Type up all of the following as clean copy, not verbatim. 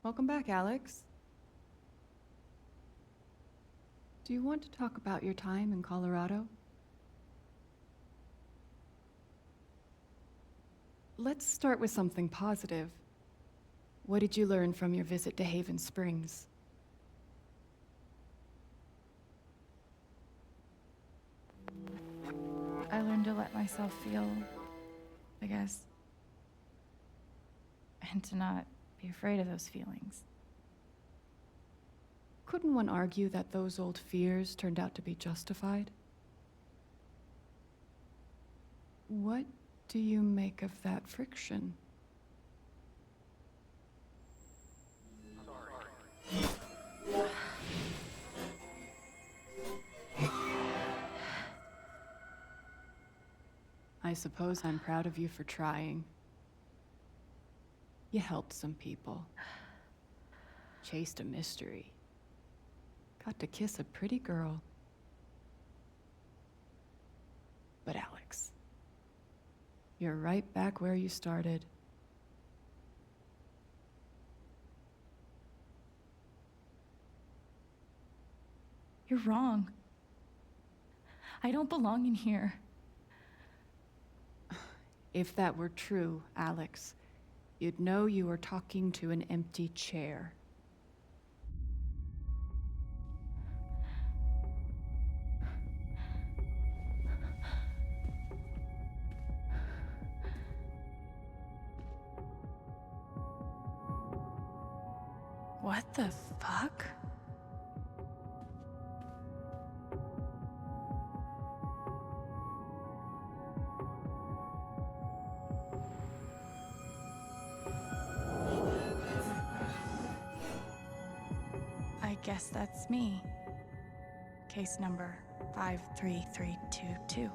Welcome back, Alex. Do you want to talk about your time in Colorado? Let's start with something positive. What did you learn from your visit to Haven Springs? I learned to let myself feel, I guess, and to not be afraid of those feelings. Couldn't one argue that those old fears turned out to be justified? What do you make of that friction? I suppose I'm proud of you for trying. You helped some people. Chased a mystery. Got to kiss a pretty girl. But Alex, you're right back where you started. You're wrong. I don't belong in here. If that were true, Alex, you'd know you were talking to an empty chair. What the fuck? I guess that's me. Case number 53322.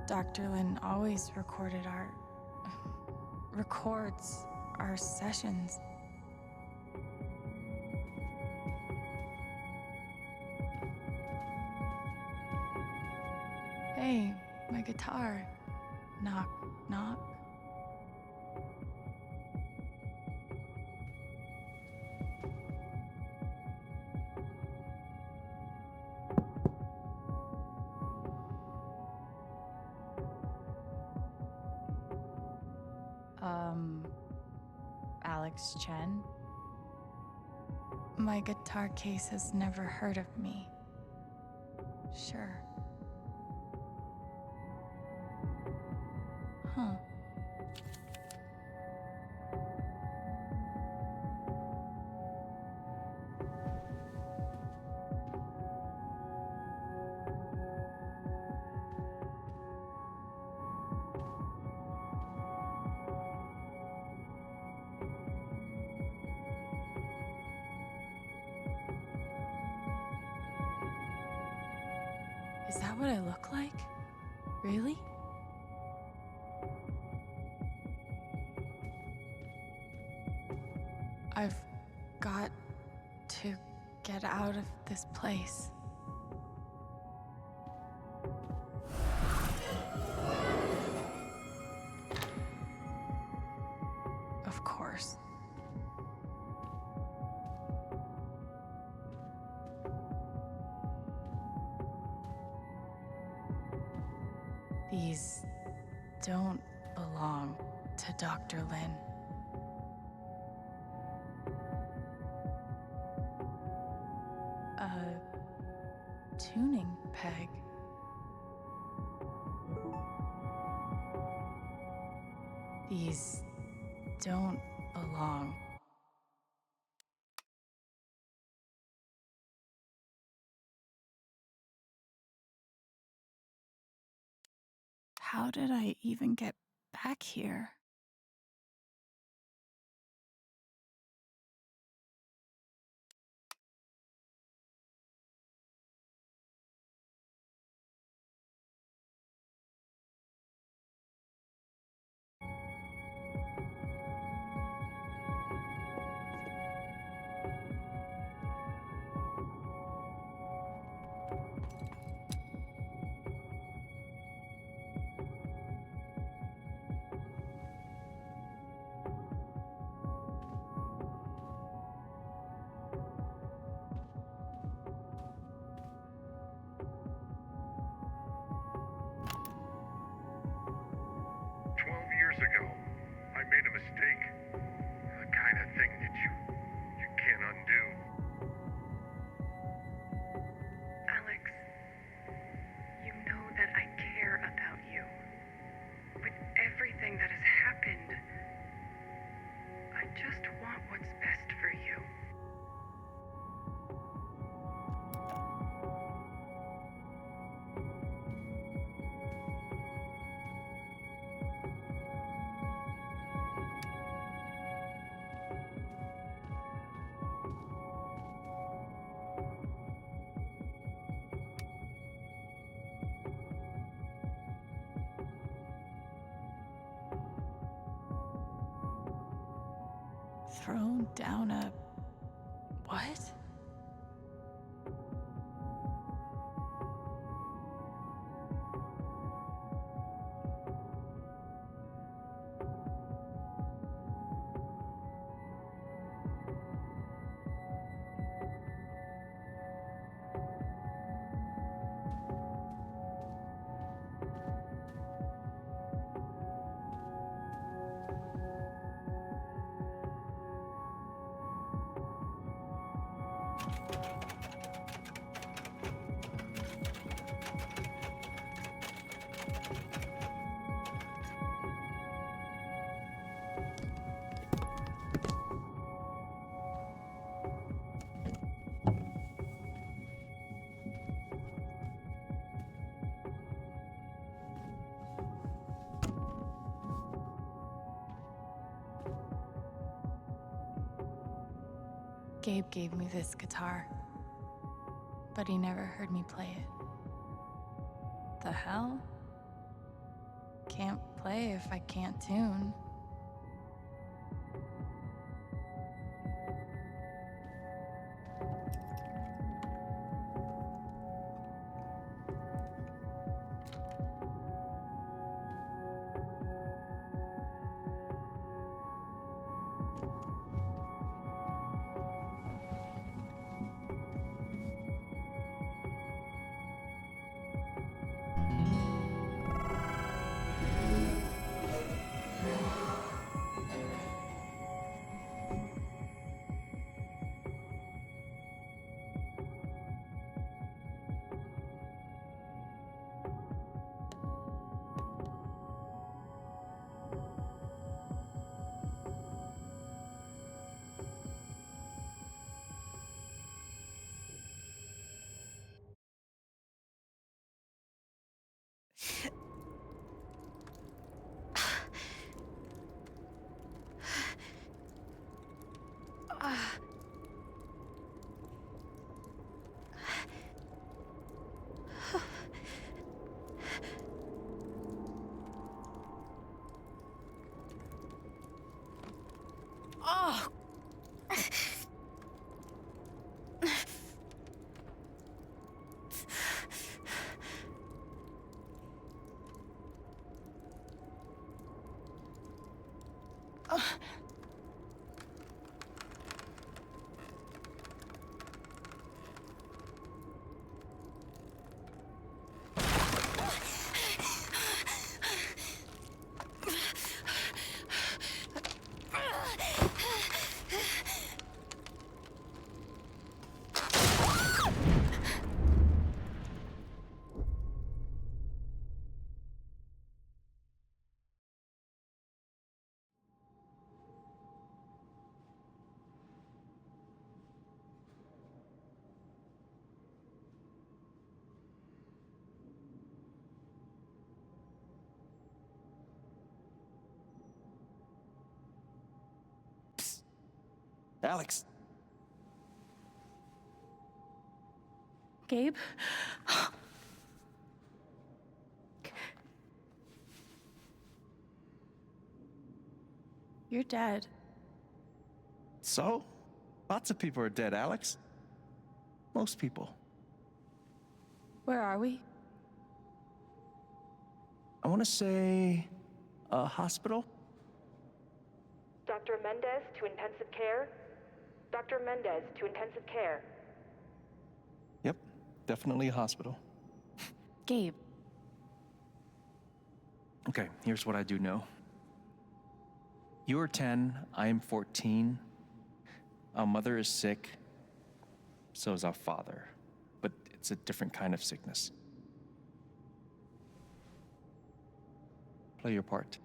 Dr. Lin always records our sessions. Hey, my guitar. Knock, knock. Alex Chen? My guitar case has never heard of me. Sure. Huh. Is that what I look like? Really? I've got to get out of this place. Of course. These don't belong to Dr. Lin. A tuning peg. These don't belong. How did I even get back here? just want what's best for you. Thrown down a... what? Gabe gave me this guitar, but he never heard me play it. The hell? Can't play if I can't tune. Oh! Alex! Gabe? You're dead. So? Lots of people are dead, Alex. Most people. Where are we? I want to say... a hospital? Dr. Mendez to intensive care? Dr. Mendez to intensive care. Yep, definitely a hospital. Gabe. Okay, here's what I do know. You are 10, I am 14. Our mother is sick. So is our father. But it's a different kind of sickness. Play your part.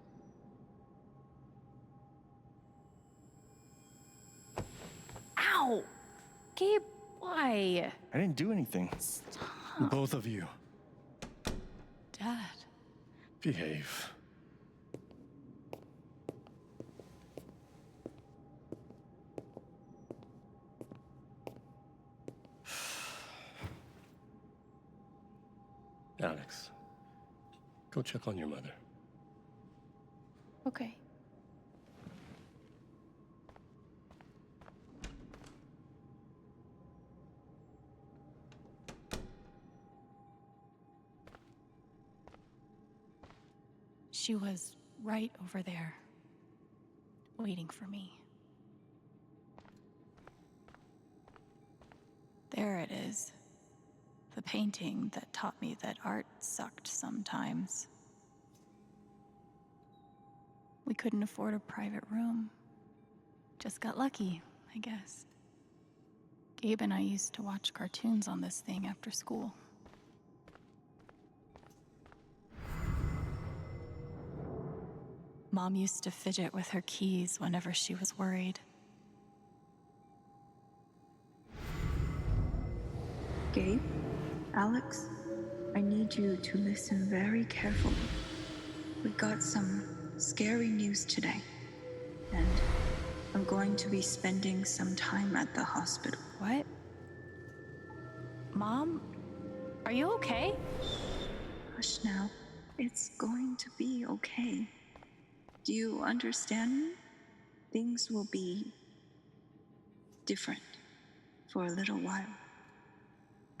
Ow! Gabe, why? I didn't do anything. Both of you, Dad. behave. Alex, go check on your mother. Okay. She was right over there, waiting for me. There it is. The painting that taught me that art sucked sometimes. We couldn't afford a private room. Just got lucky, I guess. Gabe and I used to watch cartoons on this thing after school. Mom used to fidget with her keys whenever she was worried. Gabe, Alex, I need you to listen very carefully. We got some scary news today, and I'm going to be spending some time at the hospital. What? Mom? Are you okay? Hush now. It's going to be okay. Do you understand me? Things will be different for a little while,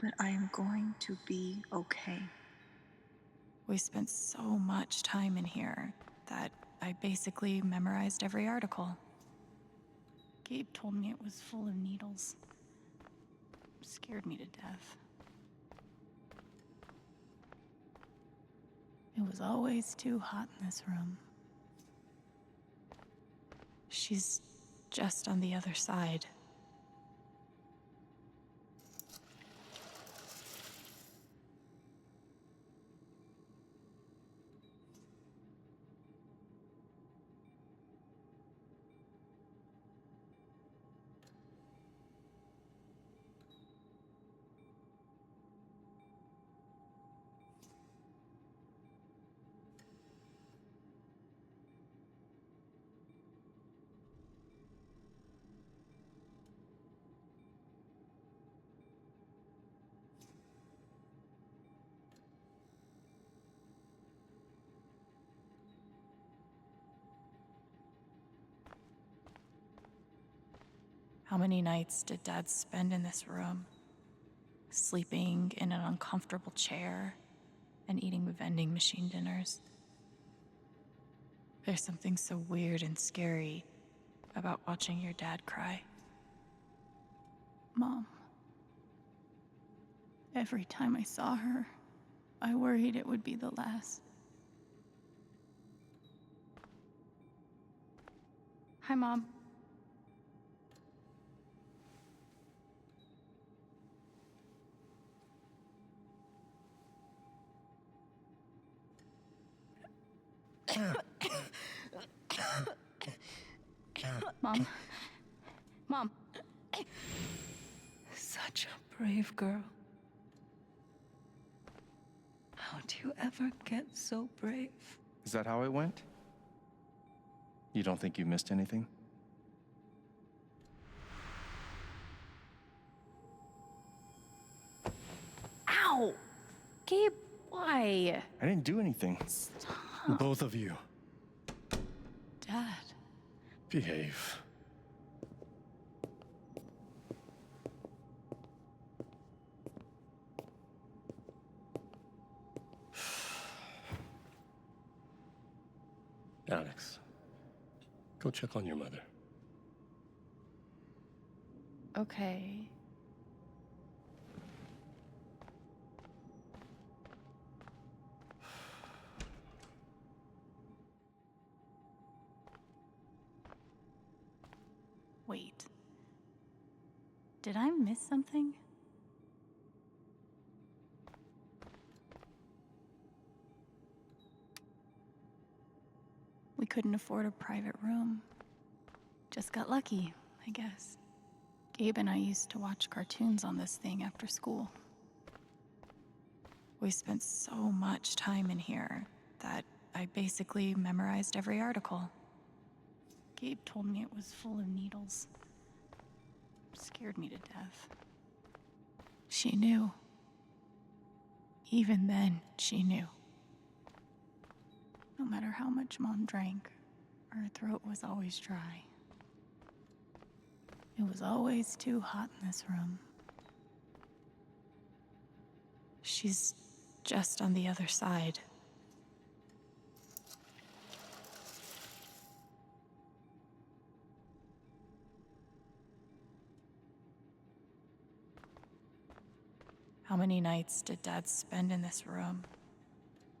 but I am going to be okay. We spent so much time in here that I basically memorized every article. Gabe told me it was full of needles. Scared me to death. It was always too hot in this room. She's just on the other side. How many nights did Dad spend in this room? Sleeping in an uncomfortable chair and eating vending machine dinners. There's something so weird and scary about watching your dad cry. Mom. Every time I saw her, I worried it would be the last. Hi, Mom. Mom. Mom. Such a brave girl. How do you ever get so brave? Is that how it went? You don't think you missed anything? Ow! Gabe, why? I didn't do anything. Both of you, Dad. behave. Alex, go check on your mother. Okay. Wait. Did I miss something? We couldn't afford a private room. Just got lucky, I guess. Gabe and I used to watch cartoons on this thing after school. We spent so much time in here that I basically memorized every article. Gabe told me it was full of needles. Scared me to death. She knew. Even then, she knew. No matter how much Mom drank, her throat was always dry. It was always too hot in this room. She's just on the other side. How many nights did Dad spend in this room?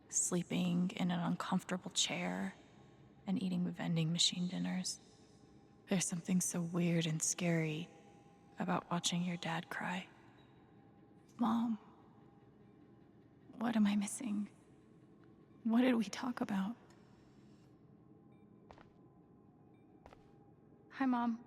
Sleeping in an uncomfortable chair and eating vending machine dinners. There's something so weird and scary about watching your dad cry. Mom, what am I missing? What did we talk about? Hi, Mom.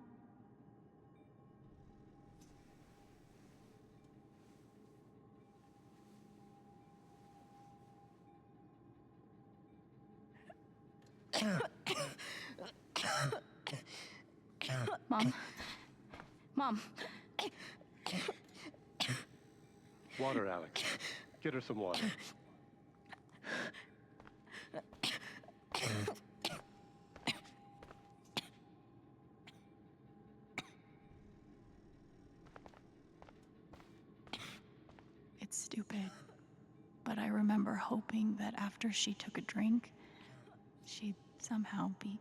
Mom. Mom. Water, Alex. Get her some water. It's stupid, but I remember hoping that after she took a drink, she'd somehow be...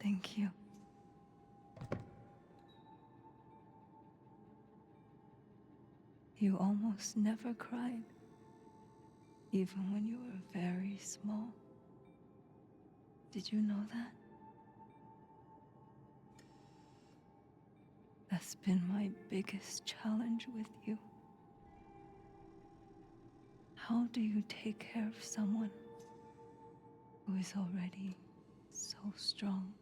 Thank you. You almost never cried, even when you were very small. Did you know that? That's been my biggest challenge with you. How do you take care of someone who is already so strong?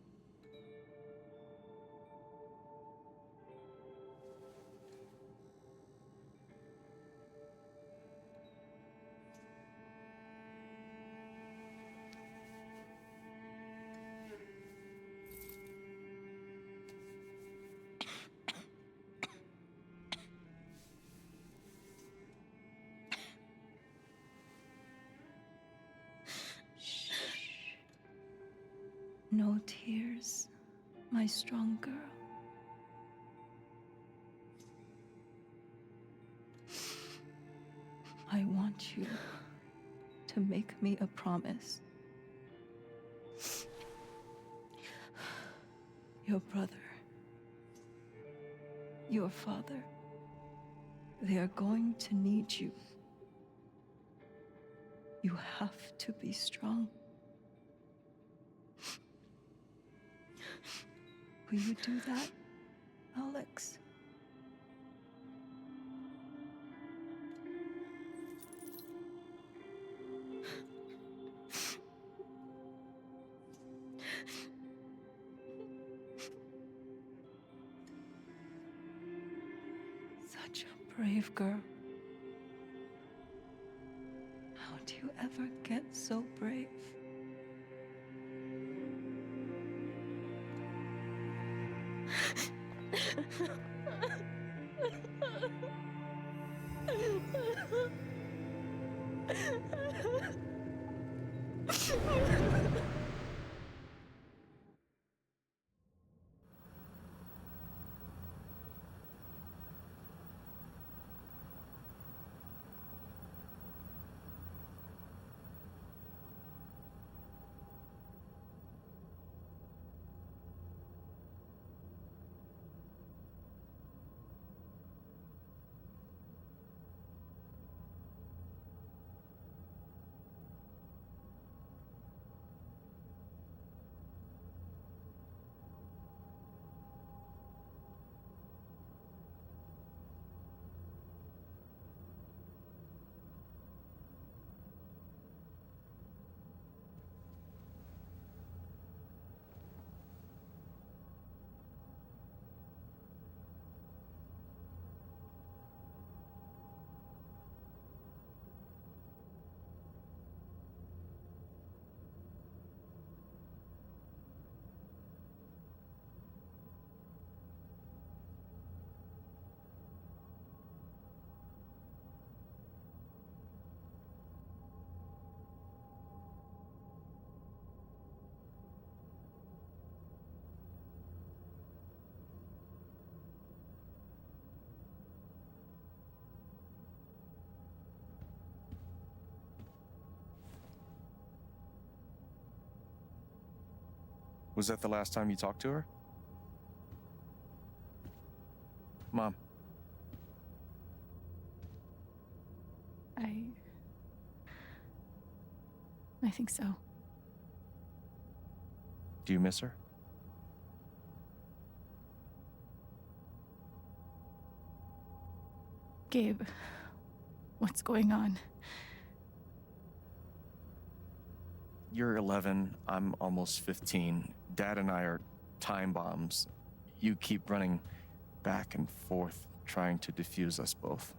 No tears, my strong girl. I want you to make me a promise. Your brother, your father, they are going to need you. You have to be strong. Will you do that, Alex? Such a brave girl. How do you ever get so brave? Was that the last time you talked to her? Mom, I think so. do you miss her? Gabe, what's going on? You're 11, I'm almost 15. Dad and I are time bombs. You keep running back and forth, trying to defuse us both.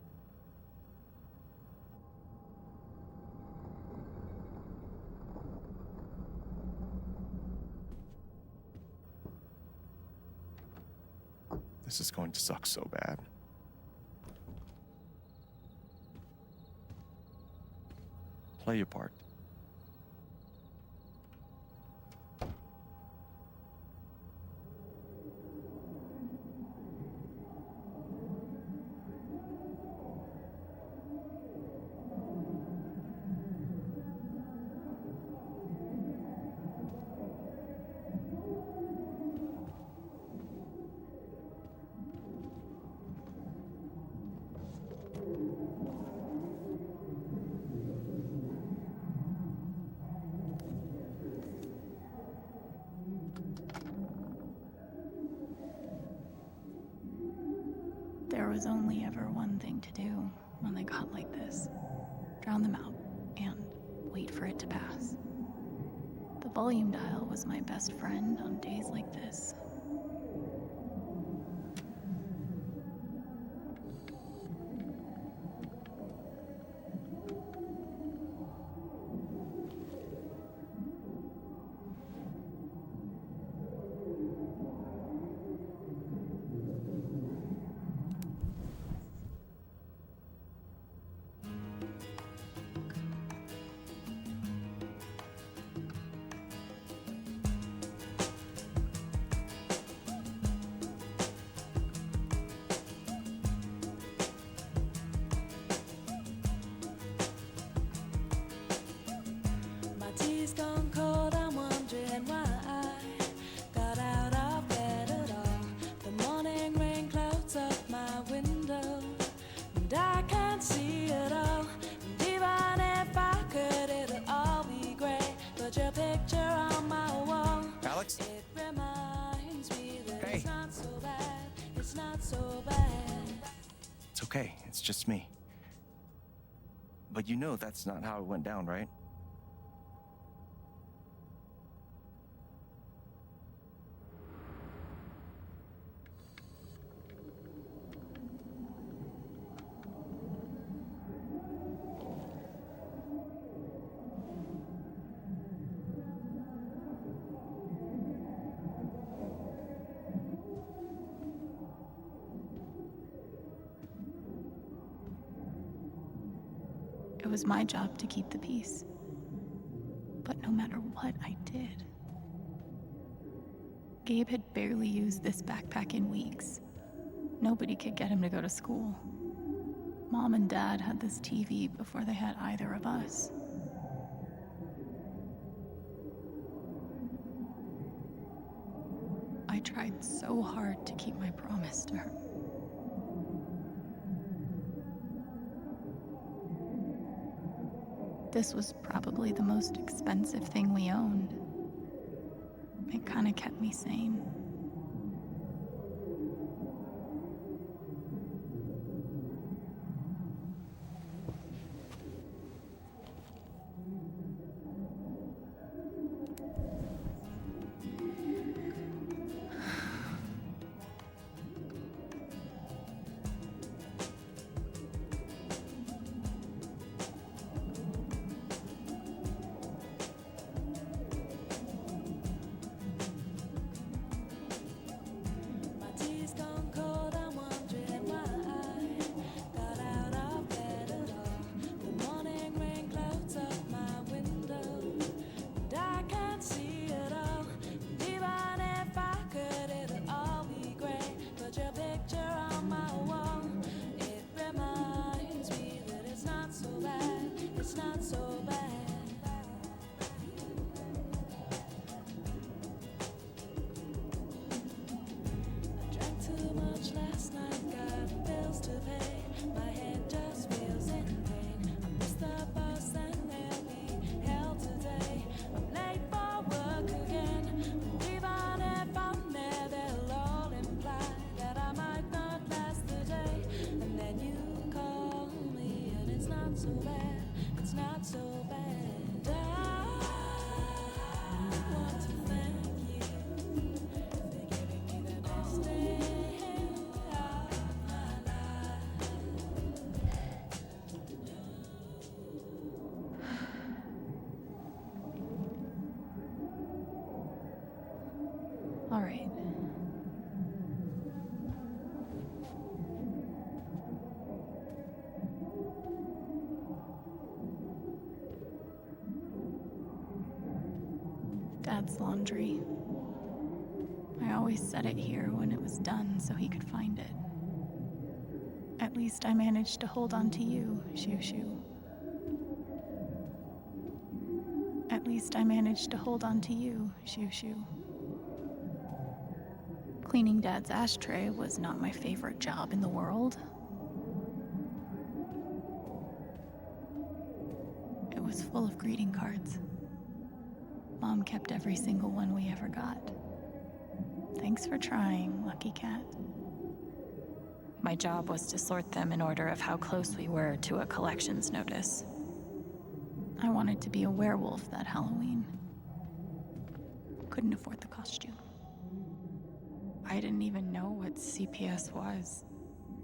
This is going to suck so bad. Play your part. There was only ever one thing to do when they got like this. Drown them out and wait for it to pass. The volume dial was my best friend on days like this. My tea's gone cold, I'm wondering why I got out of bed at all. The morning rain clouds up my window, and I can't see it all. And even if I could, it'd all be great. But your picture on my wall, Alex? it reminds me that Hey. it's not so bad, it's not so bad. It's okay, it's just me. But you know that's not how it went down, right? It was my job to keep the peace. But no matter what I did, Gabe had barely used this backpack in weeks. Nobody could get him to go to school. Mom and Dad had this TV before they had either of us. I tried so hard to keep my promise to her. This was probably the most expensive thing we owned. It kind of kept me sane. not so bad. I want to thank you for giving me the best day of my life. All right. Dad's laundry. I always set it here when it was done so he could find it. At least I managed to hold on to you, Shoo Shoo. At least I managed to hold on to you, Shoo Shoo. Cleaning Dad's ashtray was not my favorite job in the world. It was full of greeting cards. Mom kept every single one we ever got. Thanks for trying, Lucky Cat. My job was to sort them in order of how close we were to a collections notice. I wanted to be a werewolf that Halloween. Couldn't afford the costume. I didn't even know what CPS was,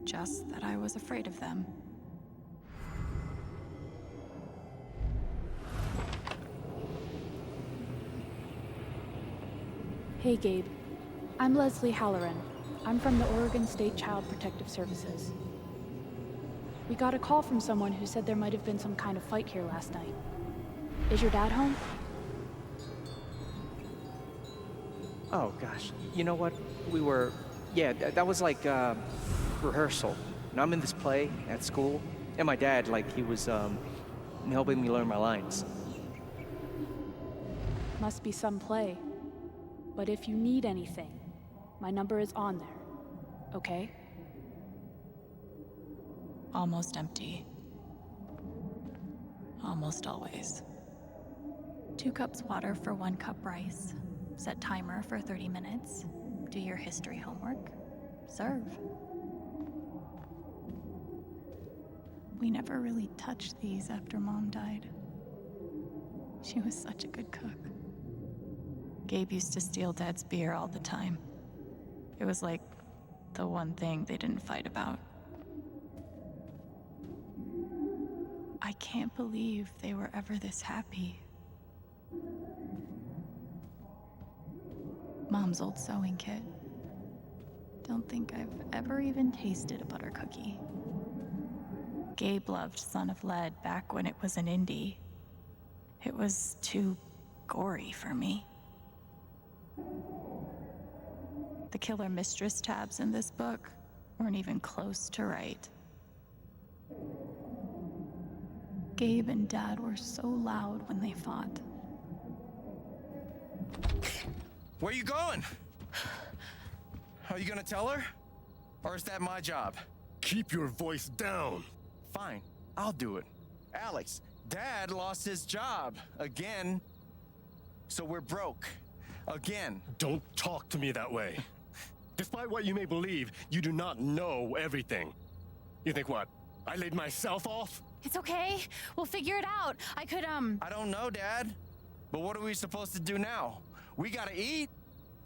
just that I was afraid of them. Hey, Gabe. I'm Leslie Halloran. I'm from the Oregon State Child Protective Services. We got a call from someone who said there might have been some kind of fight here last night. Is your dad home? Oh, gosh. You know what? That was like rehearsal. And I'm in this play at school, and my dad, he was helping me learn my lines. Must be some play. But if you need anything, my number is on there, okay? Almost empty. Almost always. 2 cups water for 1 cup rice. Set timer for 30 minutes. Do your history homework. Serve. We never really touched these after Mom died. She was such a good cook. Gabe used to steal Dad's beer all the time. It was like the one thing they didn't fight about. I can't believe they were ever this happy. Mom's old sewing kit. Don't think I've ever even tasted a butter cookie. Gabe loved Son of Lead back when it was an indie. It was too gory for me. The Killer Mistress tabs in this book weren't even close to right. Gabe and Dad were so loud when they fought. Where are you going? Are you gonna tell her? Or is that my job? Keep your voice down. Fine, I'll do it. Alex, Dad lost his job again. So we're broke. Again. Don't talk to me that way. Despite what you may believe, you do not know everything. You think what? I laid myself off? It's okay. We'll figure it out. I don't know, Dad. But what are we supposed to do now? We gotta eat.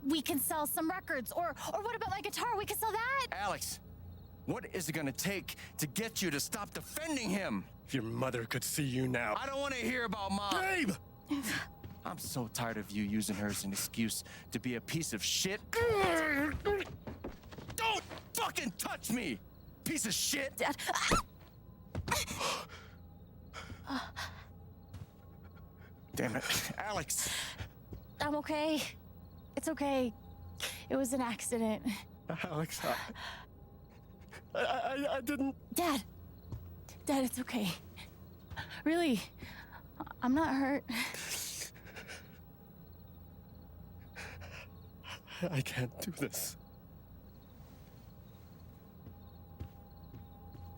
We can sell some records. Or what about my guitar? We can sell that. Alex, what is it gonna take to get you to stop defending him? If your mother could see you now. I don't want to hear about Mom. Gabe! I'm so tired of you using her as an excuse to be a piece of shit. Don't fucking touch me, piece of shit! Dad. Damn it, Alex. I'm okay. It's okay. It was an accident. Alex, I didn't... Dad, it's okay. Really, I'm not hurt. I can't do this.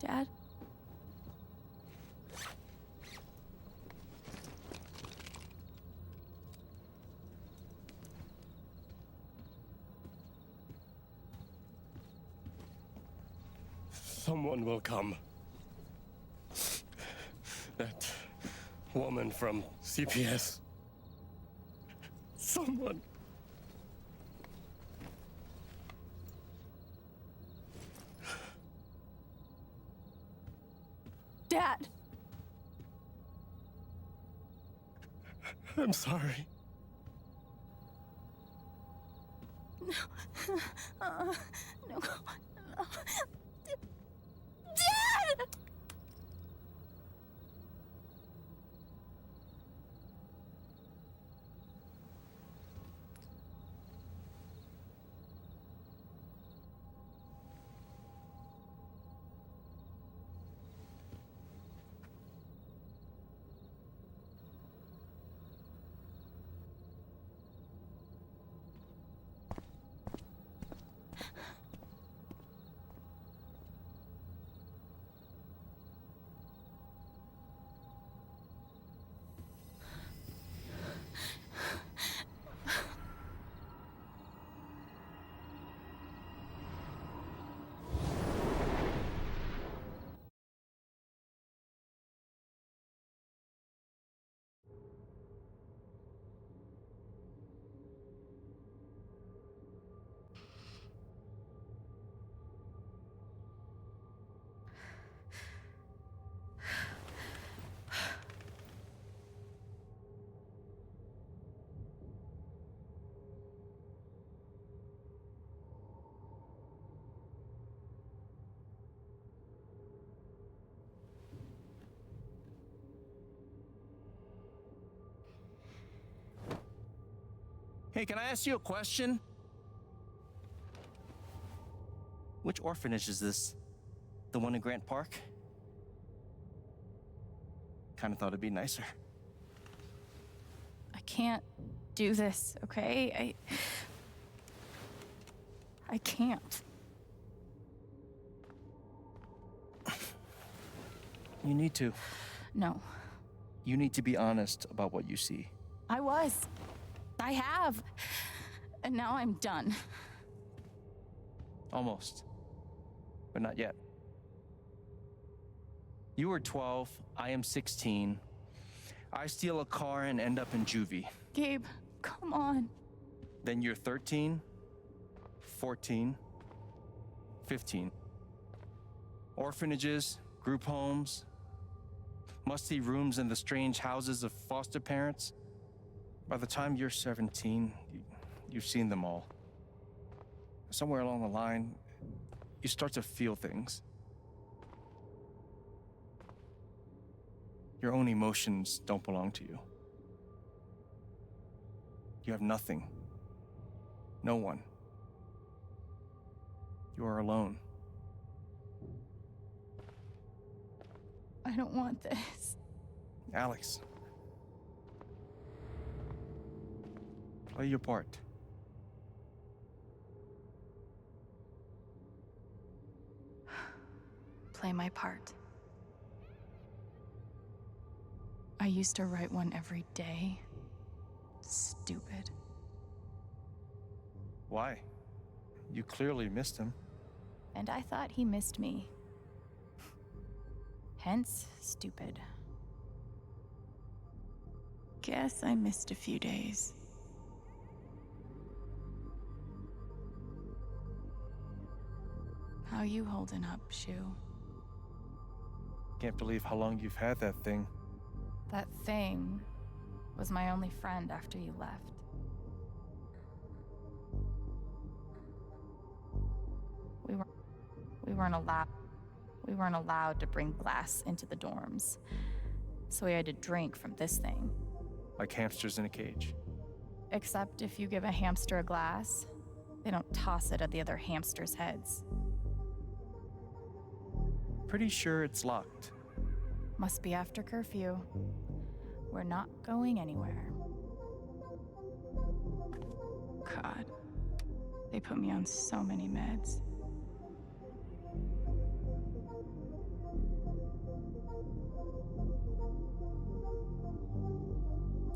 Dad? Someone will come. woman from CPS. Someone. Dad! I'm sorry. No. No. Dad! Hey, can I ask you a question? Which orphanage is this? The one in Grant Park? Kind of thought it'd be nicer. I can't do this, okay? I can't. You need to. No. You need to be honest about what you see. I was. I have. And now I'm done. Almost. But not yet. You were 12, I am 16. I steal a car and end up in juvie. Gabe, come on. Then you're 13, 14, 15. Orphanages, group homes, musty rooms in the strange houses of foster parents. By the time you're 17, you've seen them all. Somewhere along the line, you start to feel things. Your own emotions don't belong to you. You have nothing. No one. You are alone. I don't want this. Alex. Play your part. Play my part. I used to write one every day. Stupid. Why? You clearly missed him. And I thought he missed me. Hence, stupid. Guess I missed a few days. How you holding up, Shu? Can't believe how long you've had that thing. That thing was my only friend after you left. We weren't allowed to bring glass into the dorms. So we had to drink from this thing. Like hamsters in a cage. Except if you give a hamster a glass, they don't toss it at the other hamsters' heads. Pretty sure it's locked. Must be after curfew. We're not going anywhere. God, they put me on so many meds.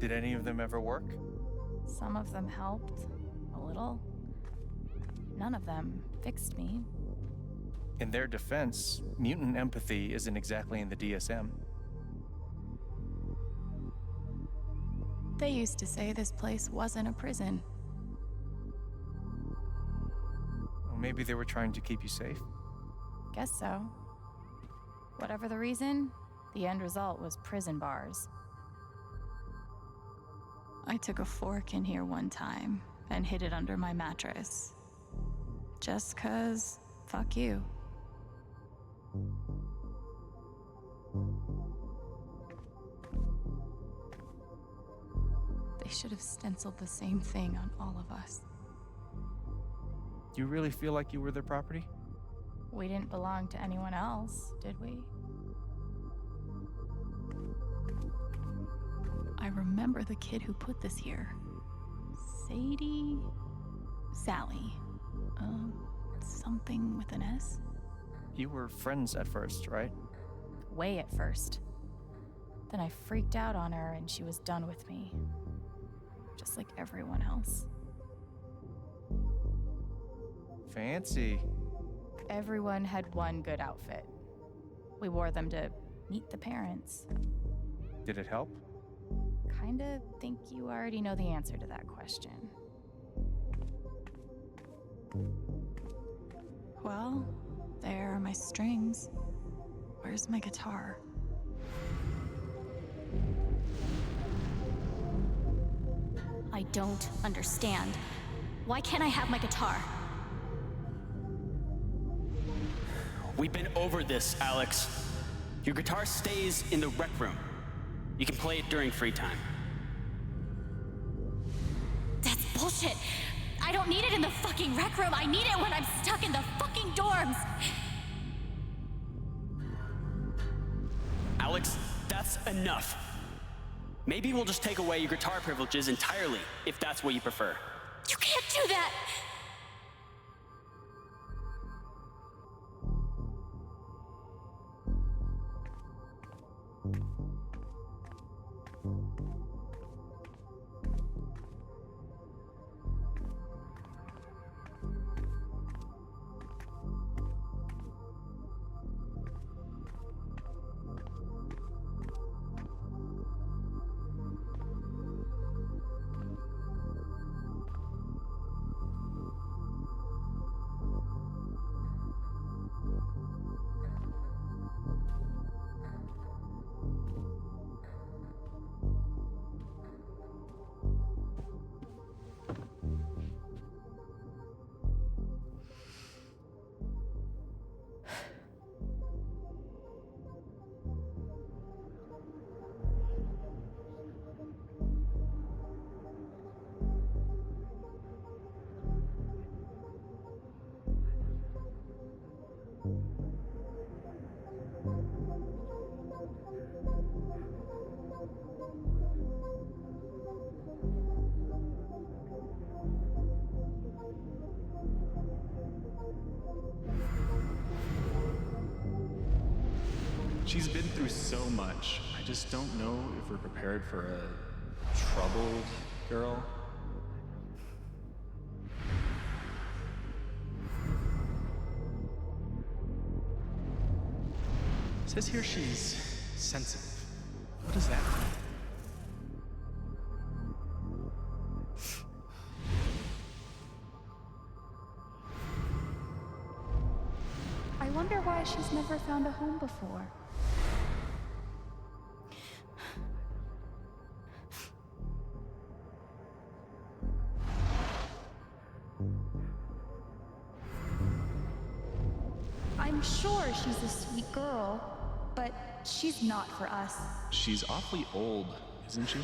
Did any of them ever work? Some of them helped, a little. None of them fixed me. In their defense, mutant empathy isn't exactly in the DSM. They used to say this place wasn't a prison. Well, maybe they were trying to keep you safe. Guess so. Whatever the reason, the end result was prison bars. I took a fork in here one time and hid it under my mattress. Just 'cause, fuck you. They should have stenciled the same thing on all of us. Do you really feel like you were their property? We didn't belong to anyone else, did we? I remember the kid who put this here. Sadie? Sally. Something with an S? You were friends at first, right? Way at first. Then I freaked out on her and she was done with me. Just like everyone else. Fancy. Everyone had one good outfit. We wore them to meet the parents. Did it help? Kinda think you already know the answer to that question. Well, there are my strings. Where's my guitar? I don't understand. Why can't I have my guitar? We've been over this, Alex. Your guitar stays in the rec room. You can play it during free time. That's bullshit. I don't need it in the fucking rec room. I need it when I'm stuck in the fucking dorms. Alex, that's enough. Maybe we'll just take away your guitar privileges entirely, if that's what you prefer. You can't do that. She's been through so much. I just don't know if we're prepared for a troubled girl. It says here she's sensitive. What does that mean? I wonder why she's never found a home before. I'm sure she's a sweet girl, but she's not for us. She's awfully old, isn't she?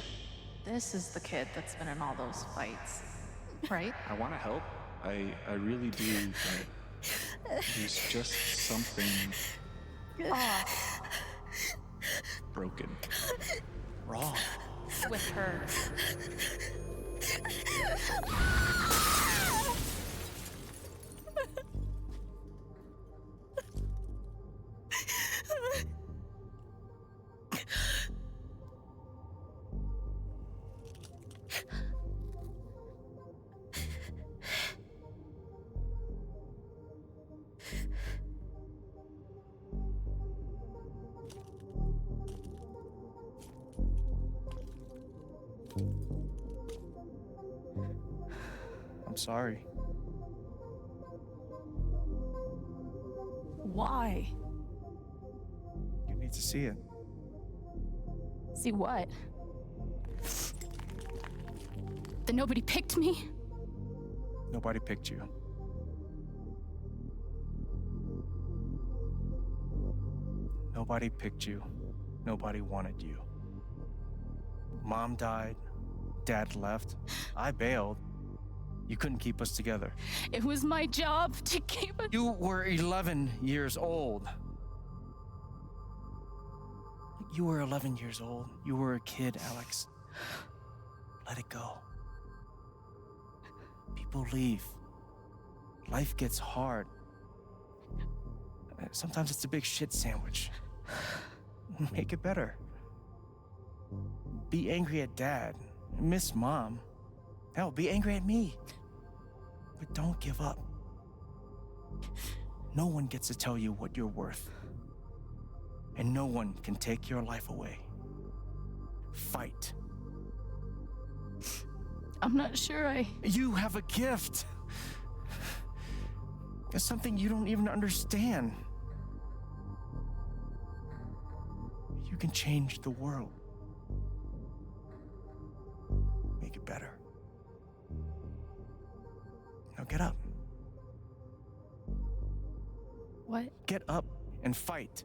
This is the kid that's been in all those fights, right? I want to help. I really do, but there's just something Off broken. Wrong. With her. I'm sorry. Why? You need to see it. See what? That nobody picked me? Nobody picked you. Nobody picked you. Nobody wanted you. Mom died. Dad left. I bailed. You couldn't keep us together. It was my job to keep us. You were 11 years old. You were 11 years old. You were a kid, Alex. Let it go. People leave. Life gets hard. Sometimes it's a big shit sandwich. Make it better. Be angry at Dad. Miss Mom. Hell, be angry at me. But don't give up. No one gets to tell you what you're worth. And no one can take your life away. Fight. I'm not sure You have a gift. It's something you don't even understand. You can change the world. Make it better. Now get up. What? Get up and fight.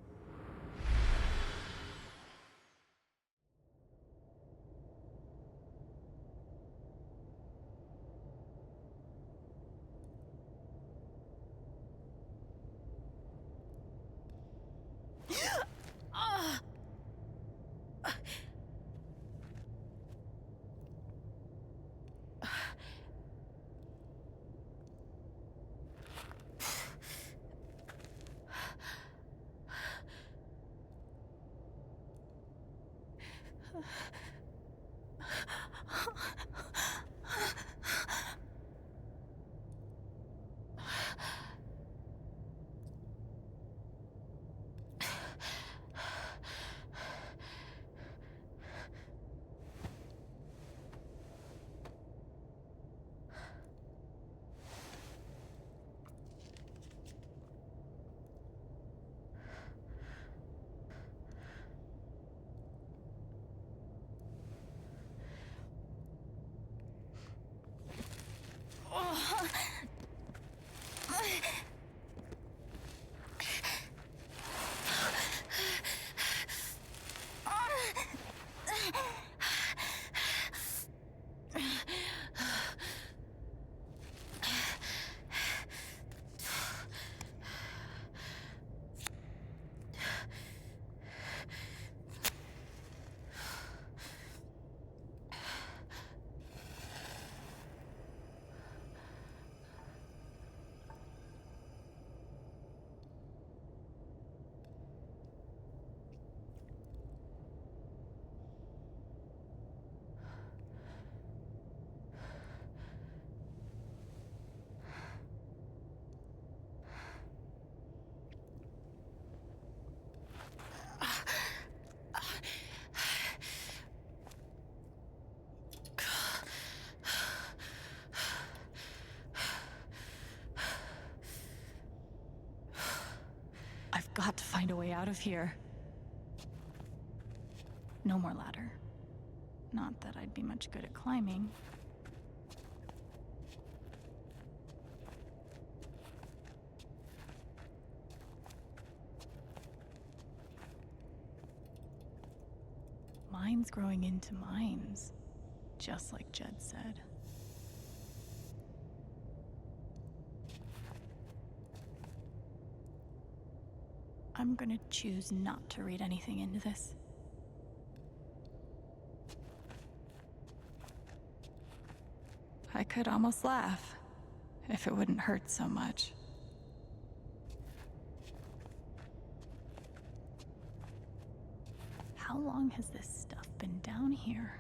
I've got to find a way out of here. No more ladder. Not that I'd be much good at climbing. Mines growing into mines, just like Jed said. I'm gonna choose not to read anything into this. I could almost laugh, if it wouldn't hurt so much. How long has this stuff been down here?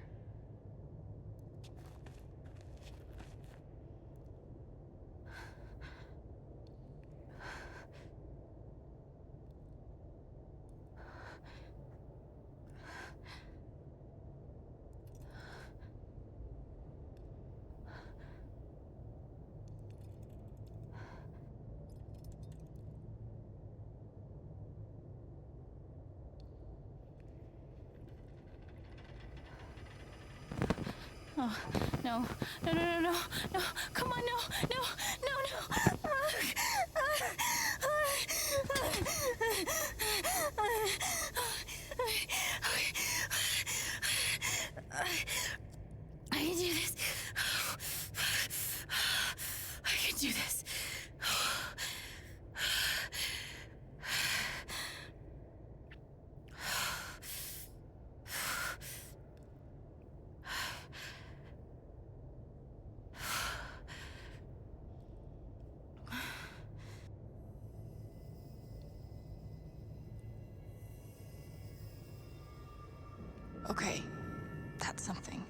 Oh, no. No, no, no, no, no. Come on, no, no, no, no. I can do this. I can do this. Okay, that's something.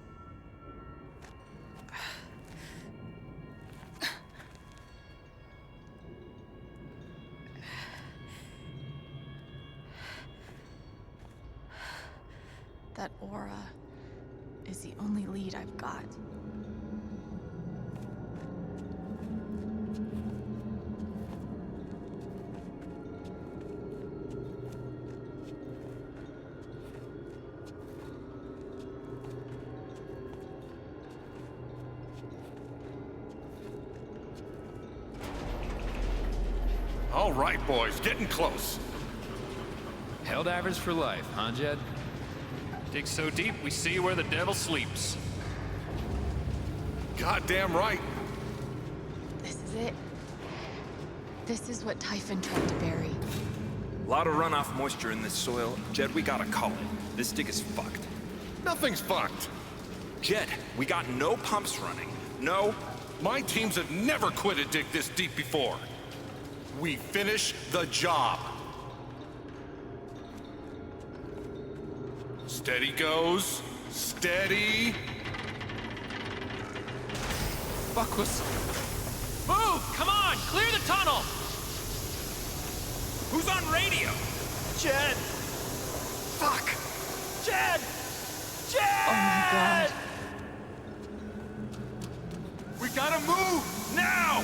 That aura is the only lead I've got. All right, boys, getting close. Helldivers for life, huh, Jed? Dig so deep, we see where the devil sleeps. Goddamn right. This is it. This is what Typhon tried to bury. A lot of runoff moisture in this soil. Jed, we gotta call it. This dig is fucked. Nothing's fucked. Jed, we got no pumps running. No. My teams have never quit a dig this deep before. We finish the job. Steady goes. Steady. Fuck was... Move! Come on! Clear the tunnel! Who's on radio? Jed! Fuck! Jed! Jed! Oh my god. We gotta move! Now!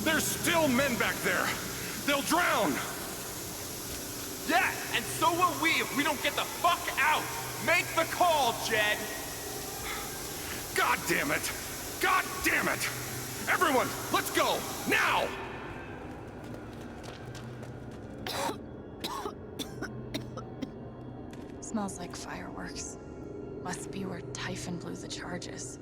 There's still men back there. They'll drown. Yeah, and so will we if we don't get the fuck out! Make the call, Jed! God damn it! God damn it! Everyone, let's go! Now! Smells like fireworks. Must be where Typhon blew the charges.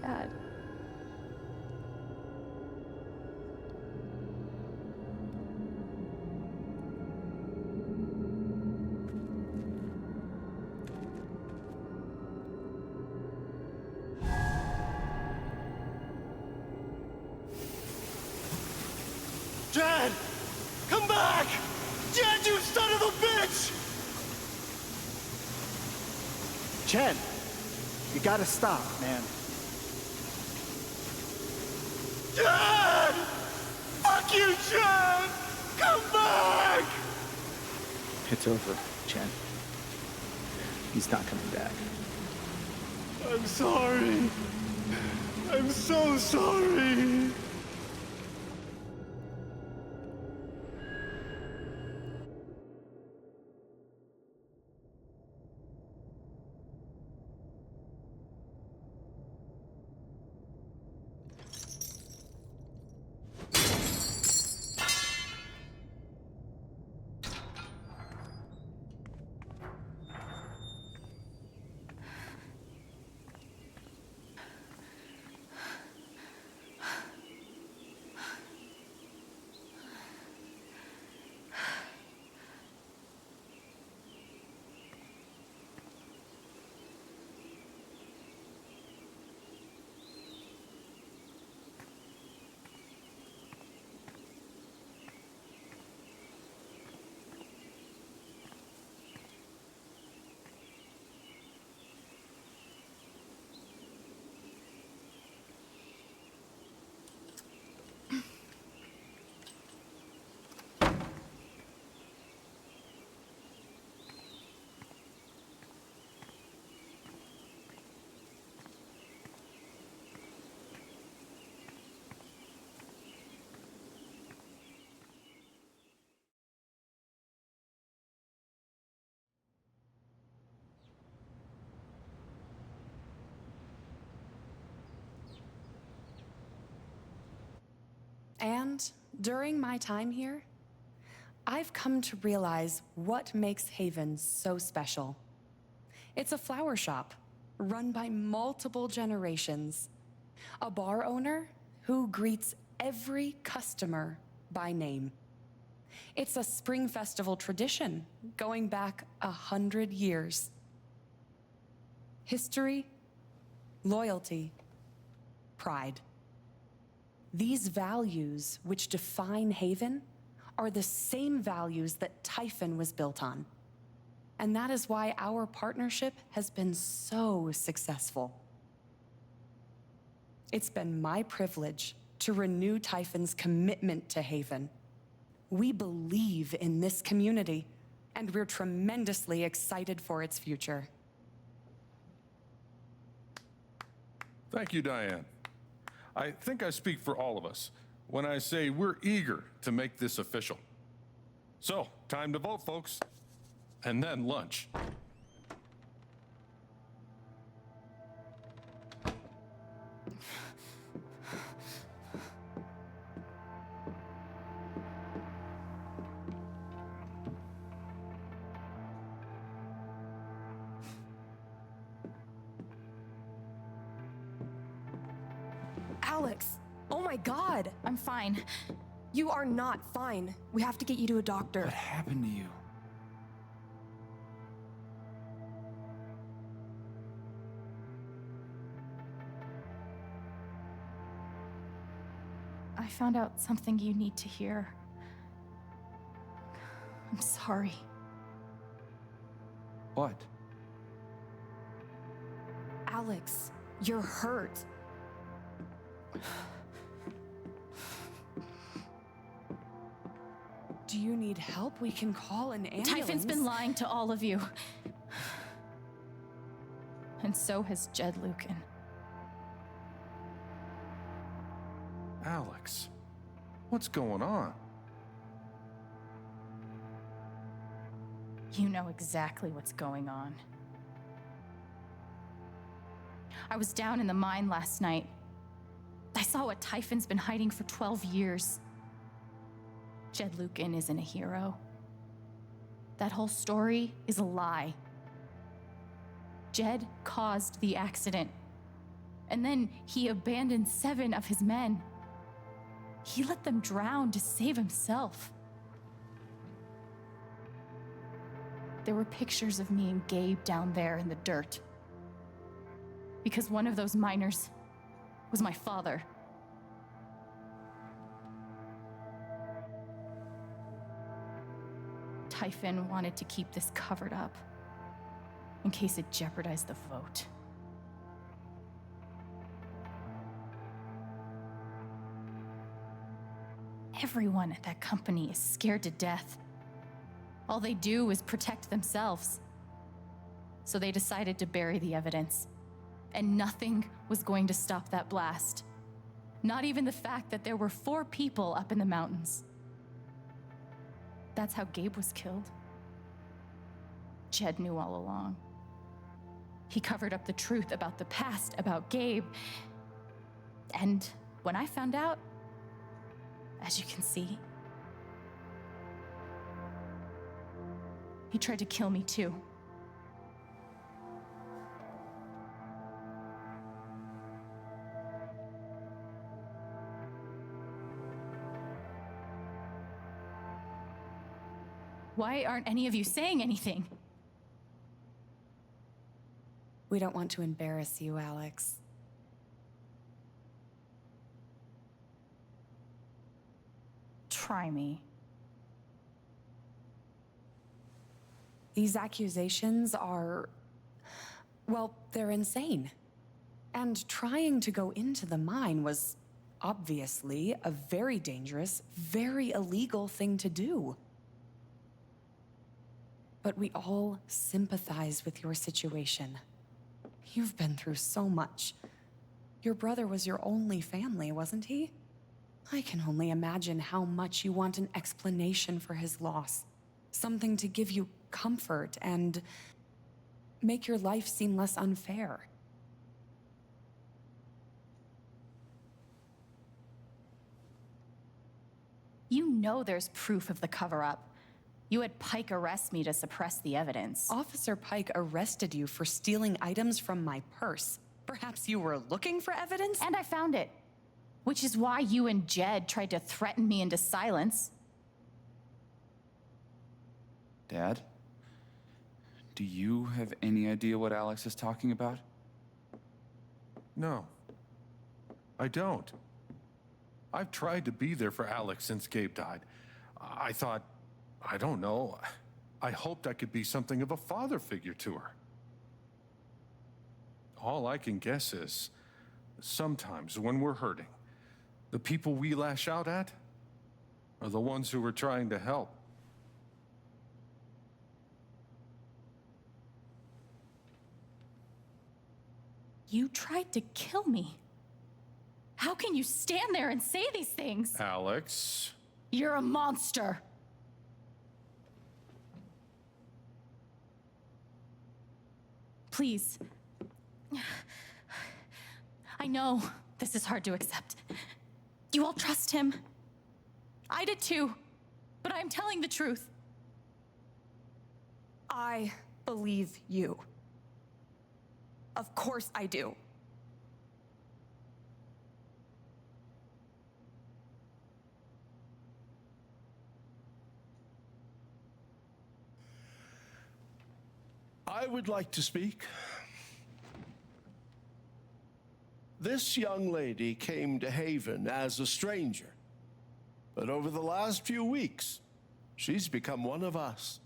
Dad. Jed! Come back! Jed, you son of a bitch! Chen, you gotta stop, man. Jed! Fuck you, Chen! Come back! It's over, Chen. He's not coming back. I'm sorry. I'm so sorry. And during my time here, I've come to realize what makes Haven so special. It's a flower shop run by multiple generations. A bar owner who greets every customer by name. It's a spring festival tradition going back 100 years. History, loyalty, pride. These values which define Haven are the same values that Typhon was built on. And that is why our partnership has been so successful. It's been my privilege to renew Typhon's commitment to Haven. We believe in this community, and we're tremendously excited for its future. Thank you, Diane. I think I speak for all of us when I say we're eager to make this official. So, time to vote, folks. And then lunch. Alex, oh my God. I'm fine. You are not fine. We have to get you to a doctor. What happened to you? I found out something you need to hear. I'm sorry. What? Alex, you're hurt. Do you need help? We can call an ambulance. Typhon's been lying to all of you. And so has Jed Lucan. Alex, what's going on? You know exactly what's going on. I was down in the mine last night. I saw what Typhon's been hiding for 12 years. Jed Lucan isn't a hero. That whole story is a lie. Jed caused the accident. And then he abandoned 7 of his men. He let them drown to save himself. There were pictures of me and Gabe down there in the dirt. Because one of those miners was my father. Typhon wanted to keep this covered up in case it jeopardized the vote. Everyone at that company is scared to death. All they do is protect themselves. So they decided to bury the evidence. And nothing was going to stop that blast. Not even the fact that there were 4 people up in the mountains. That's how Gabe was killed. Jed knew all along. He covered up the truth about the past, about Gabe. And when I found out, as you can see, he tried to kill me too. Why aren't any of you saying anything? We don't want to embarrass you, Alex. Try me. These accusations are, well, they're insane. And trying to go into the mine was obviously a very dangerous, very illegal thing to do. But we all sympathize with your situation. You've been through so much. Your brother was your only family, wasn't he? I can only imagine how much you want an explanation for his loss. Something to give you comfort and make your life seem less unfair. You know there's proof of the cover-up. You had Pike arrest me to suppress the evidence. Officer Pike arrested you for stealing items from my purse. Perhaps you were looking for evidence? And I found it. Which is why you and Jed tried to threaten me into silence. Dad? Do you have any idea what Alex is talking about? No, I don't. I've tried to be there for Alex since Gabe died. I thought, I don't know, I hoped I could be something of a father figure to her. All I can guess is, sometimes when we're hurting, the people we lash out at are the ones who we're trying to help. You tried to kill me. How can you stand there and say these things? Alex. You're a monster. Please. I know this is hard to accept. You all trust him. I did too, but I'm telling the truth. I believe you. Of course I do. I would like to speak. This young lady came to Haven as a stranger, but over the last few weeks, she's become one of us.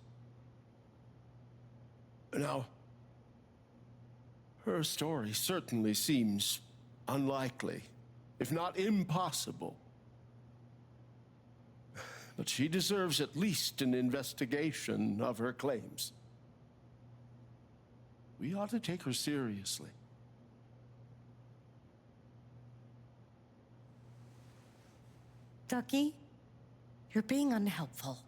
Now, her story certainly seems unlikely, if not impossible. But she deserves at least an investigation of her claims. We ought to take her seriously. Ducky, you're being unhelpful.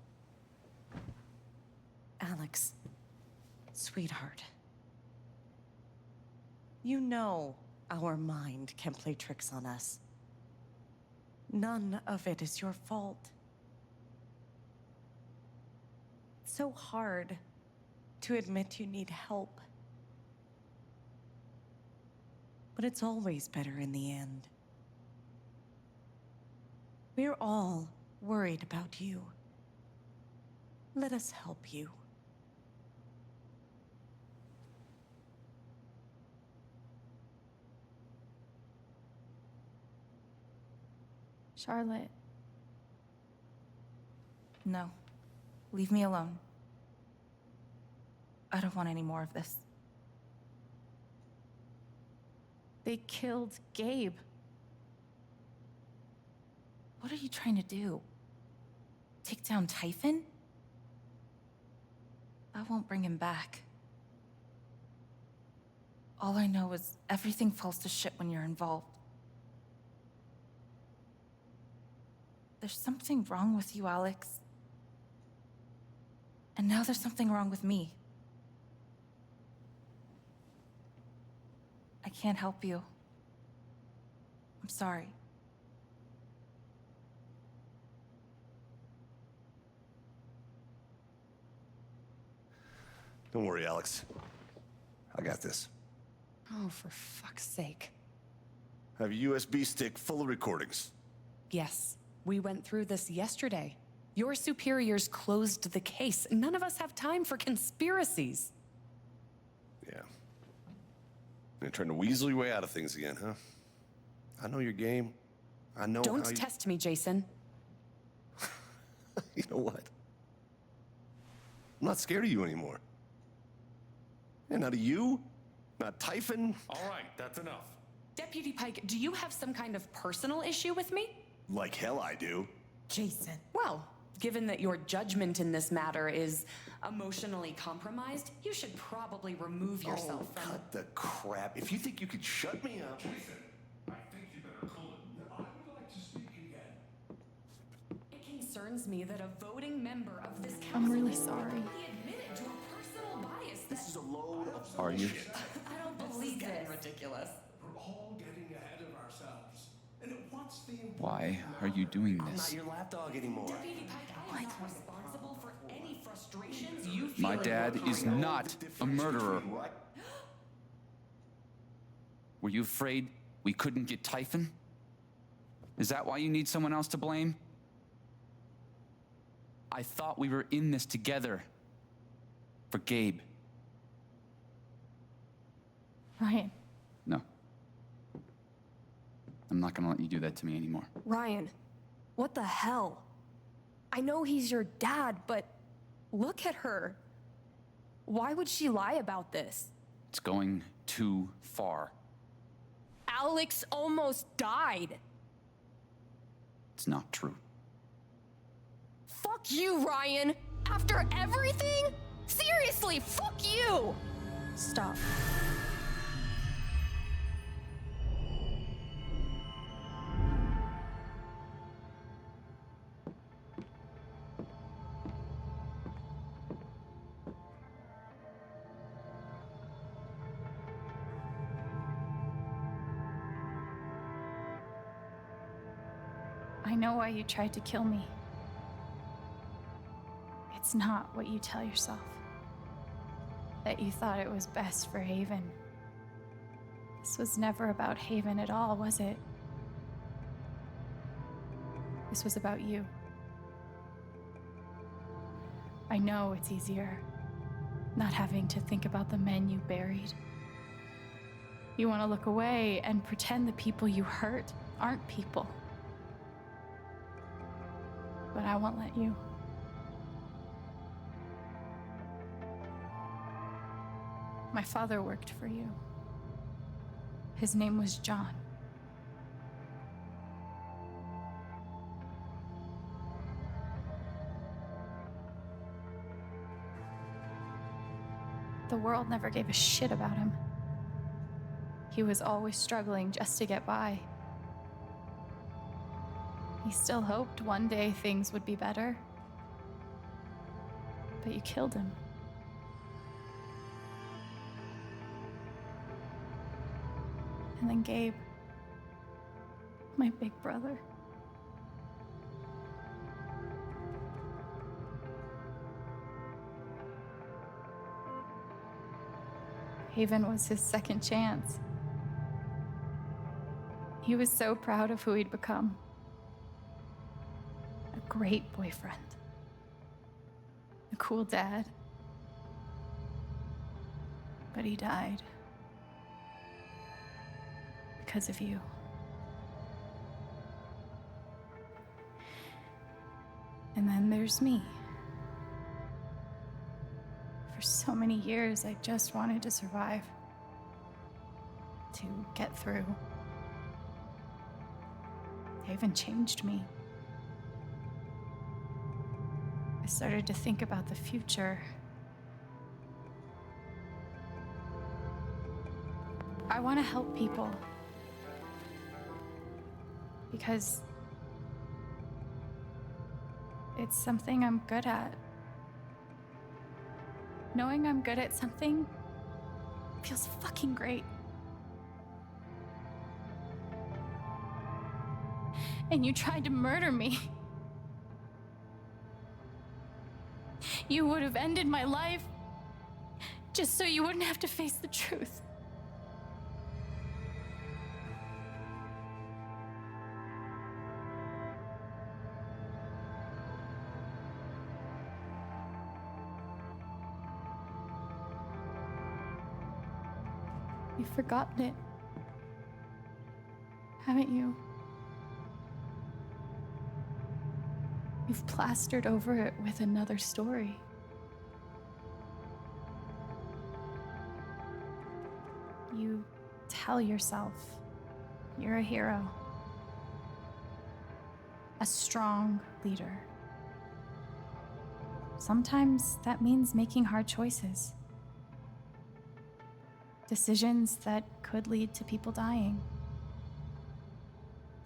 Alex, sweetheart. You know our mind can play tricks on us. None of it is your fault. It's so hard to admit you need help. But it's always better in the end. We're all worried about you. Let us help you. Charlotte. No. Leave me alone. I don't want any more of this. They killed Gabe. What are you trying to do? Take down Typhon? I won't bring him back. All I know is everything falls to shit when you're involved. There's something wrong with you, Alex. And now there's something wrong with me. I can't help you. I'm sorry. Don't worry, Alex. I got this. Oh, for fuck's sake. I have a USB stick full of recordings. Yes, we went through this yesterday. Your superiors closed the case. None of us have time for conspiracies. Yeah. You're trying to weasel your way out of things again, huh? I know your game. I know Don't how you... test me, Jason. You know what? I'm not scared of you anymore. And not of you, not Typhon. All right, that's enough. Deputy Pike, do you have some kind of personal issue with me? Like hell I do. Jason. Well, given that your judgment in this matter is emotionally compromised, you should probably remove yourself from... Cut the crap. If you think you could shut me up... Jason, I think you better cool it. I would like to speak again. It concerns me that a voting member of this council... I'm really sorry. ...he admitted to a personal bias that... This is a load of Are you? I don't believe this. Ridiculous. We're all getting ahead of ourselves. And at one Why are you doing I'm not this? your lapdog anymore. Responsible for any frustrations you My dad is not a murderer. Were you afraid we couldn't get Typhon? Is that why you need someone else to blame? I thought we were in this together. For Gabe. Ryan. No. I'm not gonna let you do that to me anymore. Ryan, what the hell? I know he's your dad, but look at her. Why would she lie about this? It's going too far. Alex almost died. It's not true. Fuck you, Ryan! After everything? Seriously, fuck you! Stop. I know why you tried to kill me. It's not what you tell yourself. That you thought it was best for Haven. This was never about Haven at all, was it? This was about you. I know it's easier not having to think about the men you buried. You want to look away and pretend the people you hurt aren't people. But I won't let you. My father worked for you. His name was John. The world never gave a shit about him. He was always struggling just to get by. He still hoped one day things would be better. But you killed him. And then Gabe, my big brother. Haven was his second chance. He was so proud of who he'd become. A great boyfriend. A cool dad. But he died. Because of you. And then there's me. For so many years, I just wanted to survive. To get through. Haven changed me. I started to think about the future. I want to help people. Because it's something I'm good at. Knowing I'm good at something feels fucking great. And you tried to murder me. You would have ended my life just so you wouldn't have to face the truth. You've forgotten it, haven't you? You've plastered over it with another story. You tell yourself you're a hero, a strong leader. Sometimes that means making hard choices. Decisions that could lead to people dying.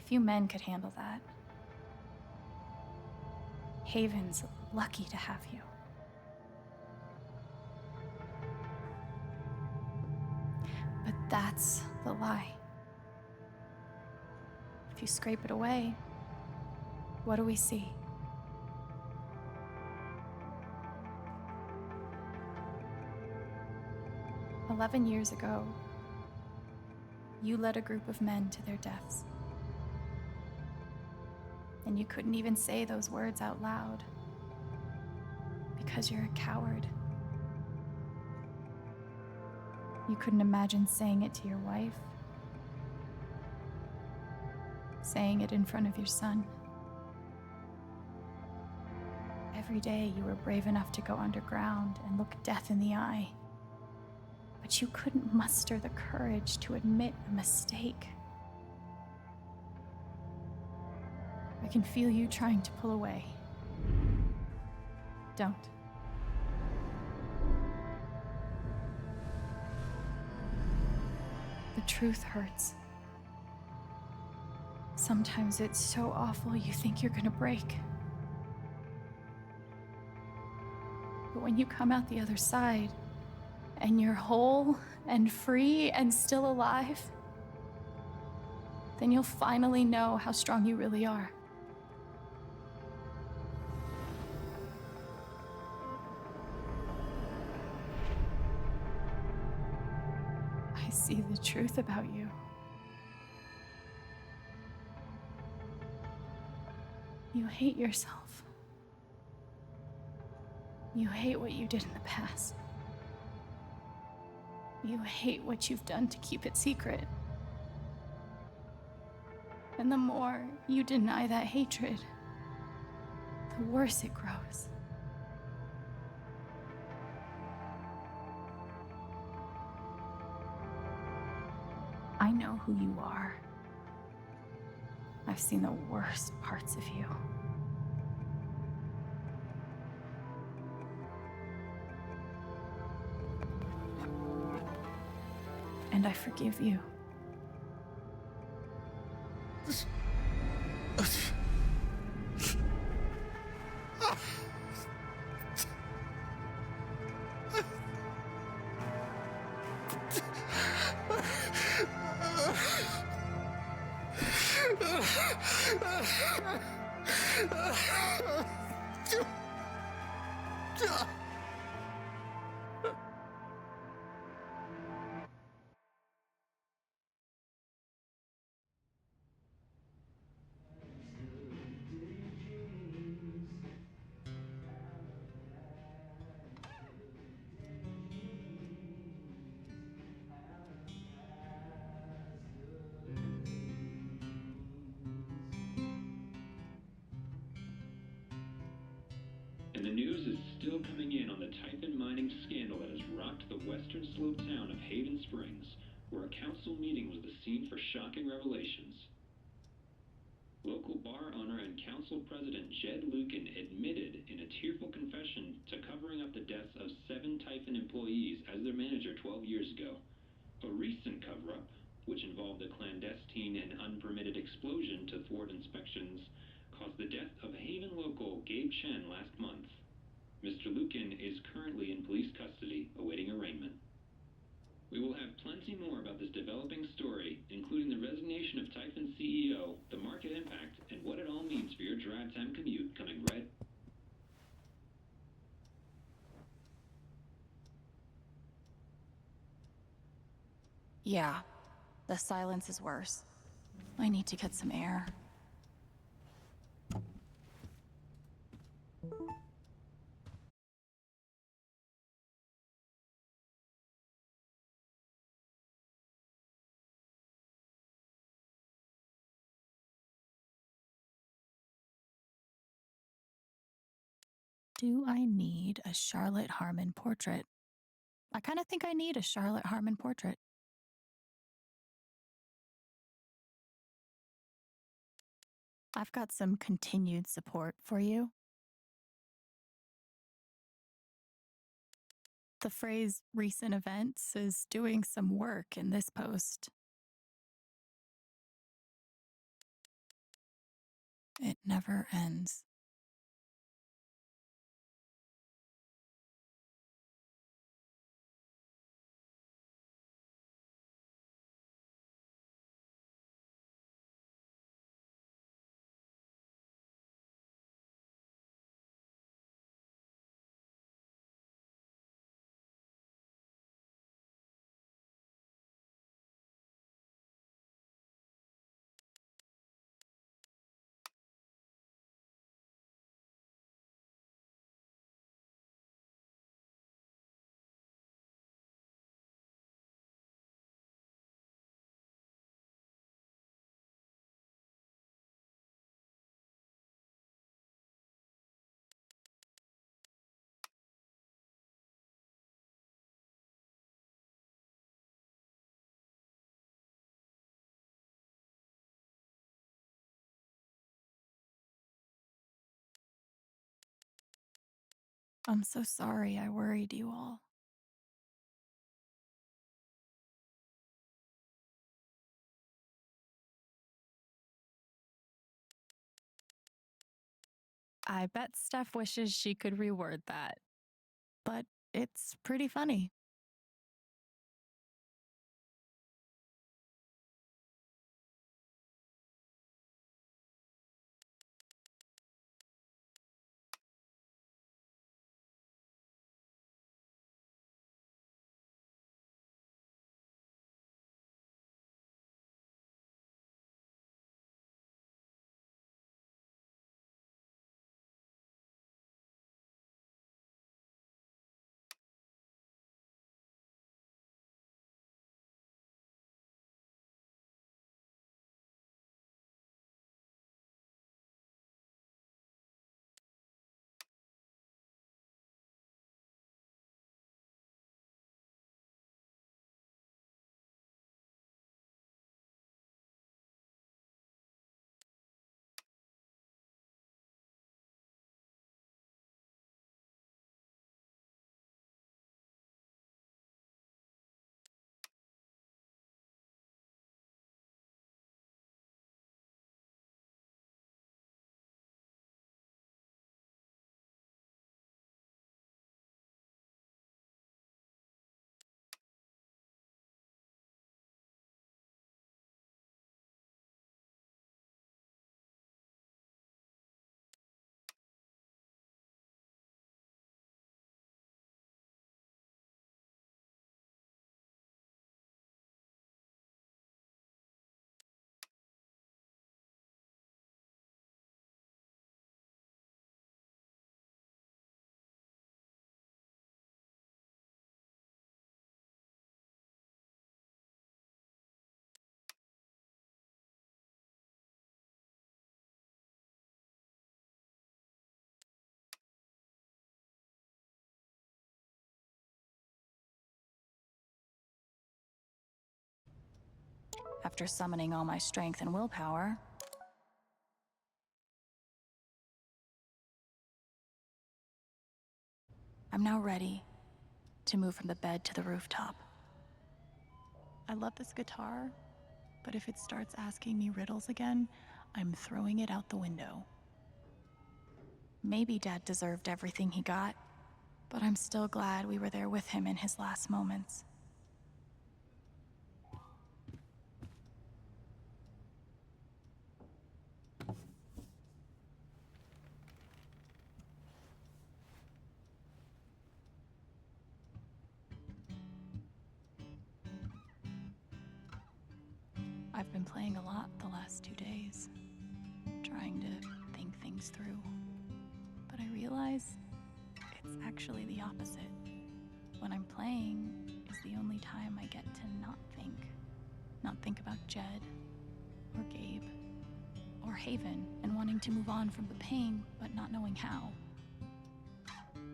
Few men could handle that. Haven's lucky to have you. But that's the lie. If you scrape it away, what do we see? "11 years ago, you led a group of men to their deaths. And you couldn't even say those words out loud because you're a coward. You couldn't imagine saying it to your wife, saying it in front of your son. Every day you were brave enough to go underground and look death in the eye, but you couldn't muster the courage to admit a mistake. I can feel you trying to pull away. Don't. The truth hurts. Sometimes it's so awful you think you're gonna break. But when you come out the other side, and you're whole and free and still alive, then you'll finally know how strong you really are. I see the truth about you. You hate yourself. You hate what you did in the past. You hate what you've done to keep it secret. And the more you deny that hatred, the worse it grows. I know who you are. I've seen the worst parts of you. And I forgive you. And the news is still coming in on the Typhon mining scandal that has rocked the western slope town of Haven Springs, where a council meeting was the scene for shocking revelations. Local bar owner and council president Jed Lucan admitted in a tearful confession to covering up the deaths of 7 Typhon employees as their manager 12 years ago. A recent cover-up, which involved a clandestine and unpermitted explosion to thwart inspections, caused the death of Haven local Gabe Chen last month. Mr. Lucan is currently in police custody, awaiting arraignment. We will have plenty more about this developing story, including the resignation of Typhon CEO, the market impact, and what it all means for your drive time commute coming right. Yeah, the silence is worse. I need to get some air. Do I need a Charlotte Harmon portrait? I kind of think I need a Charlotte Harmon portrait. I've got some continued support for you. The phrase recent events is doing some work in this post. It never ends. I'm so sorry I worried you all. I bet Steph wishes she could reword that. But it's pretty funny. After summoning all my strength and willpower, I'm now ready to move from the bed to the rooftop. I love this guitar, but if it starts asking me riddles again, I'm throwing it out the window. Maybe Dad deserved everything he got, but I'm still glad we were there with him in his last moments. I've been playing a lot the last 2 days, trying to think things through. But I realize it's actually the opposite. When I'm playing is the only time I get to not think about Jed, or Gabe, or Haven, and wanting to move on from the pain, but not knowing how.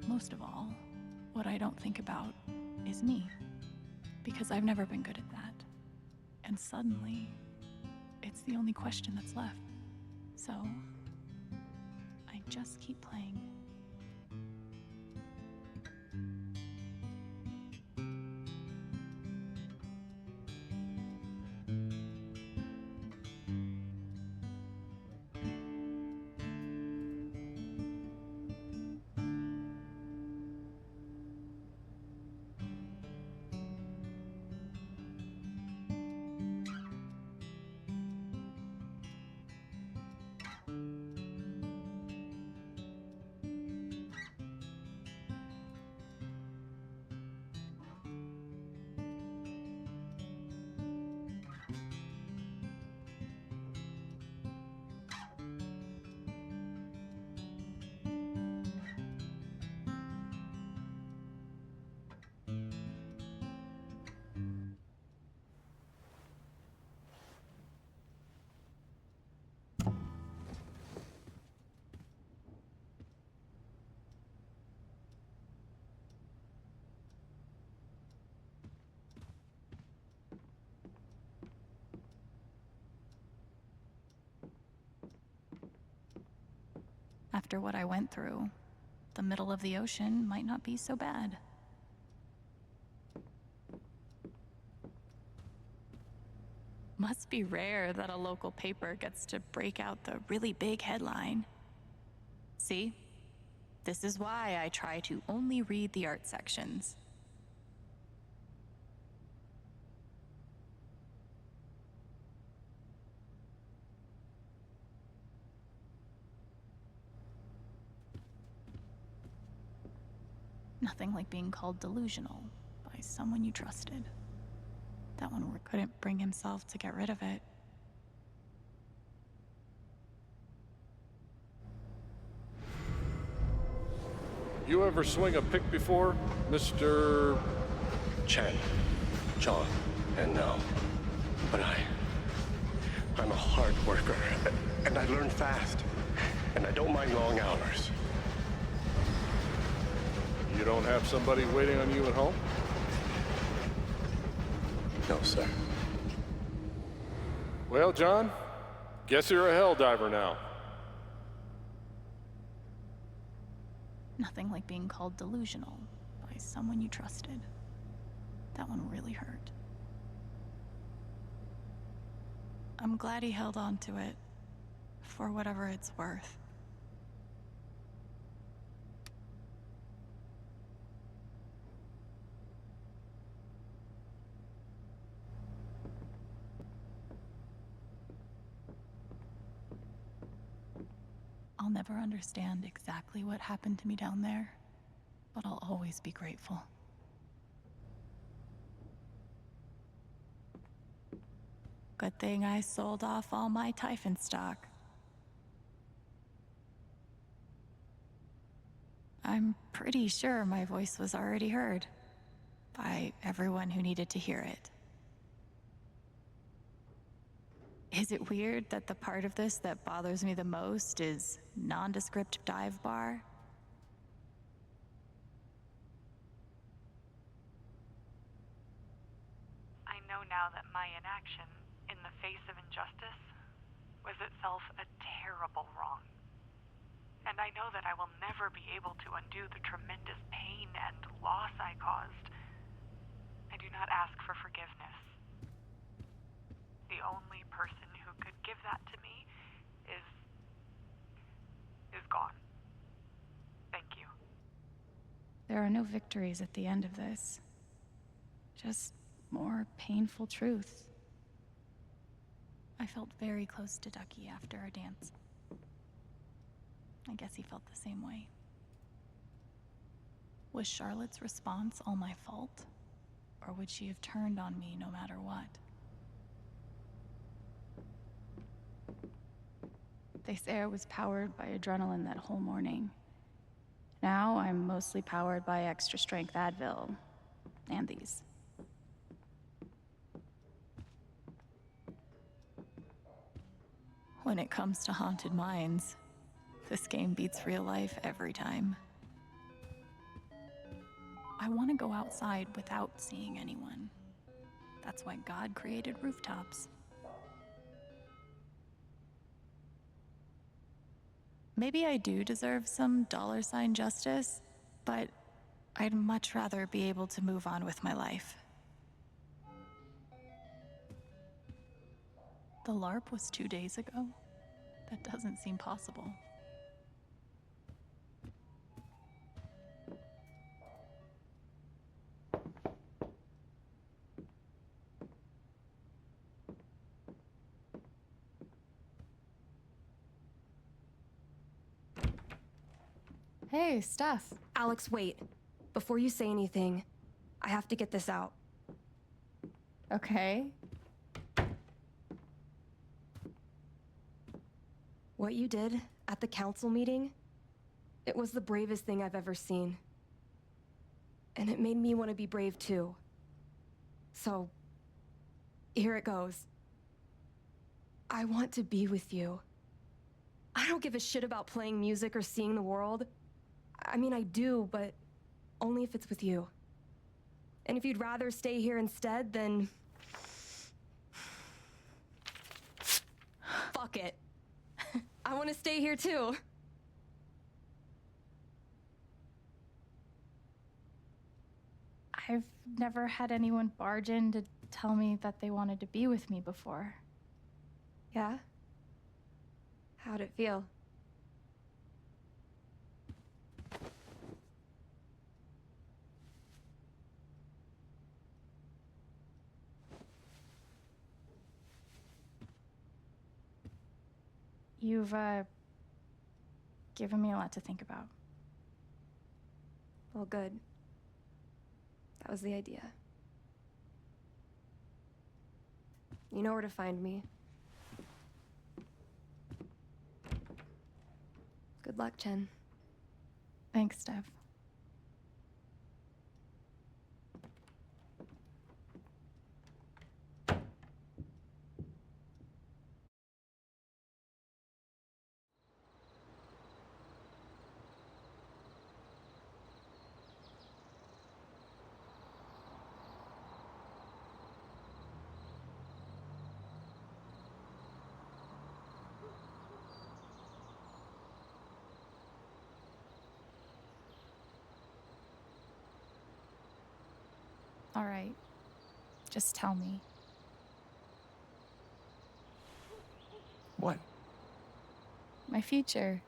Most of all, what I don't think about is me, because I've never been good at that. And suddenly, it's the only question that's left. So, I just keep playing. After what I went through, the middle of the ocean might not be so bad. Must be rare that a local paper gets to break out the really big headline. See? This is why I try to only read the art sections. Nothing like being called delusional by someone you trusted. That one couldn't bring himself to get rid of it. You ever swing a pick before, Mr. Chen, John, and now. But I'm a hard worker, and I learn fast, and I don't mind long hours. You don't have somebody waiting on you at home? No, sir. Well, John, guess you're a hell diver now. Nothing like being called delusional by someone you trusted. That one really hurt. I'm glad he held on to it, for whatever it's worth. I'll never understand exactly what happened to me down there, but I'll always be grateful. Good thing I sold off all my Typhon stock. I'm pretty sure my voice was already heard by everyone who needed to hear it. Is it weird that the part of this that bothers me the most is nondescript dive bar? I know now that my inaction in the face of injustice was itself a terrible wrong. And I know that I will never be able to undo the tremendous pain and loss I caused. I do not ask for forgiveness. The only person who could give that to me is gone. Thank you. There are no victories at the end of this. Just more painful truth. I felt very close to Ducky after our dance. I guess he felt the same way. Was Charlotte's response all my fault? Or would she have turned on me no matter what? They say I was powered by adrenaline that whole morning. Now I'm mostly powered by extra strength Advil and these. When it comes to haunted minds, this game beats real life every time. I want to go outside without seeing anyone. That's why God created rooftops. Maybe I do deserve some $ justice, but I'd much rather be able to move on with my life. The LARP was 2 days ago? That doesn't seem possible. Hey, Steph. Alex, wait. Before you say anything, I have to get this out. Okay. What you did at the council meeting, it was the bravest thing I've ever seen. And it made me want to be brave too. So, here it goes. I want to be with you. I don't give a shit about playing music or seeing the world. I mean, I do, but only if it's with you. And if you'd rather stay here instead, then... fuck it. I want to stay here too. I've never had anyone barge in to tell me that they wanted to be with me before. Yeah? How'd it feel? You've, given me a lot to think about. Well, good. That was the idea. You know where to find me. Good luck, Chen. Thanks, Steph. All right. Just tell me. What? My future.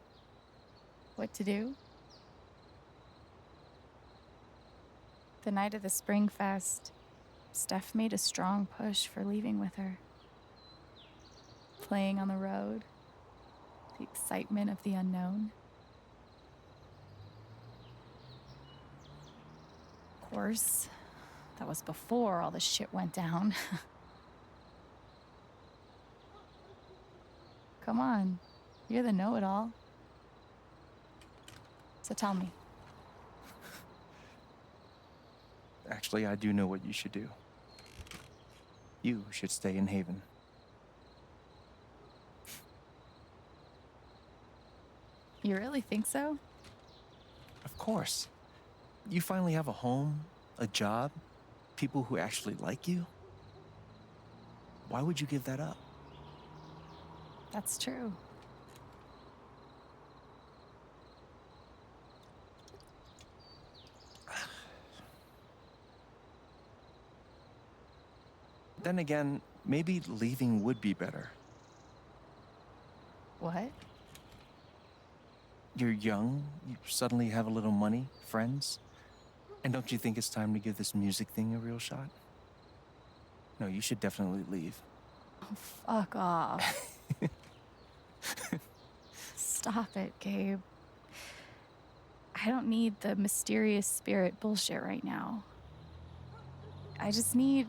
What to do? The night of the Spring Fest, Steph made a strong push for leaving with her. Playing on the road, the excitement of the unknown. Of course, that was before all the shit went down. Come on, you're the know-it-all. So tell me. Actually, I do know what you should do. You should stay in Haven. You really think so? Of course. You finally have a home, a job, people who actually like you. Why would you give that up? That's true. Then again, maybe leaving would be better. What? You're young, you suddenly have a little money, friends. And don't you think it's time to give this music thing a real shot? No, you should definitely leave. Oh, fuck off. Stop it, Gabe. I don't need the mysterious spirit bullshit right now. I just need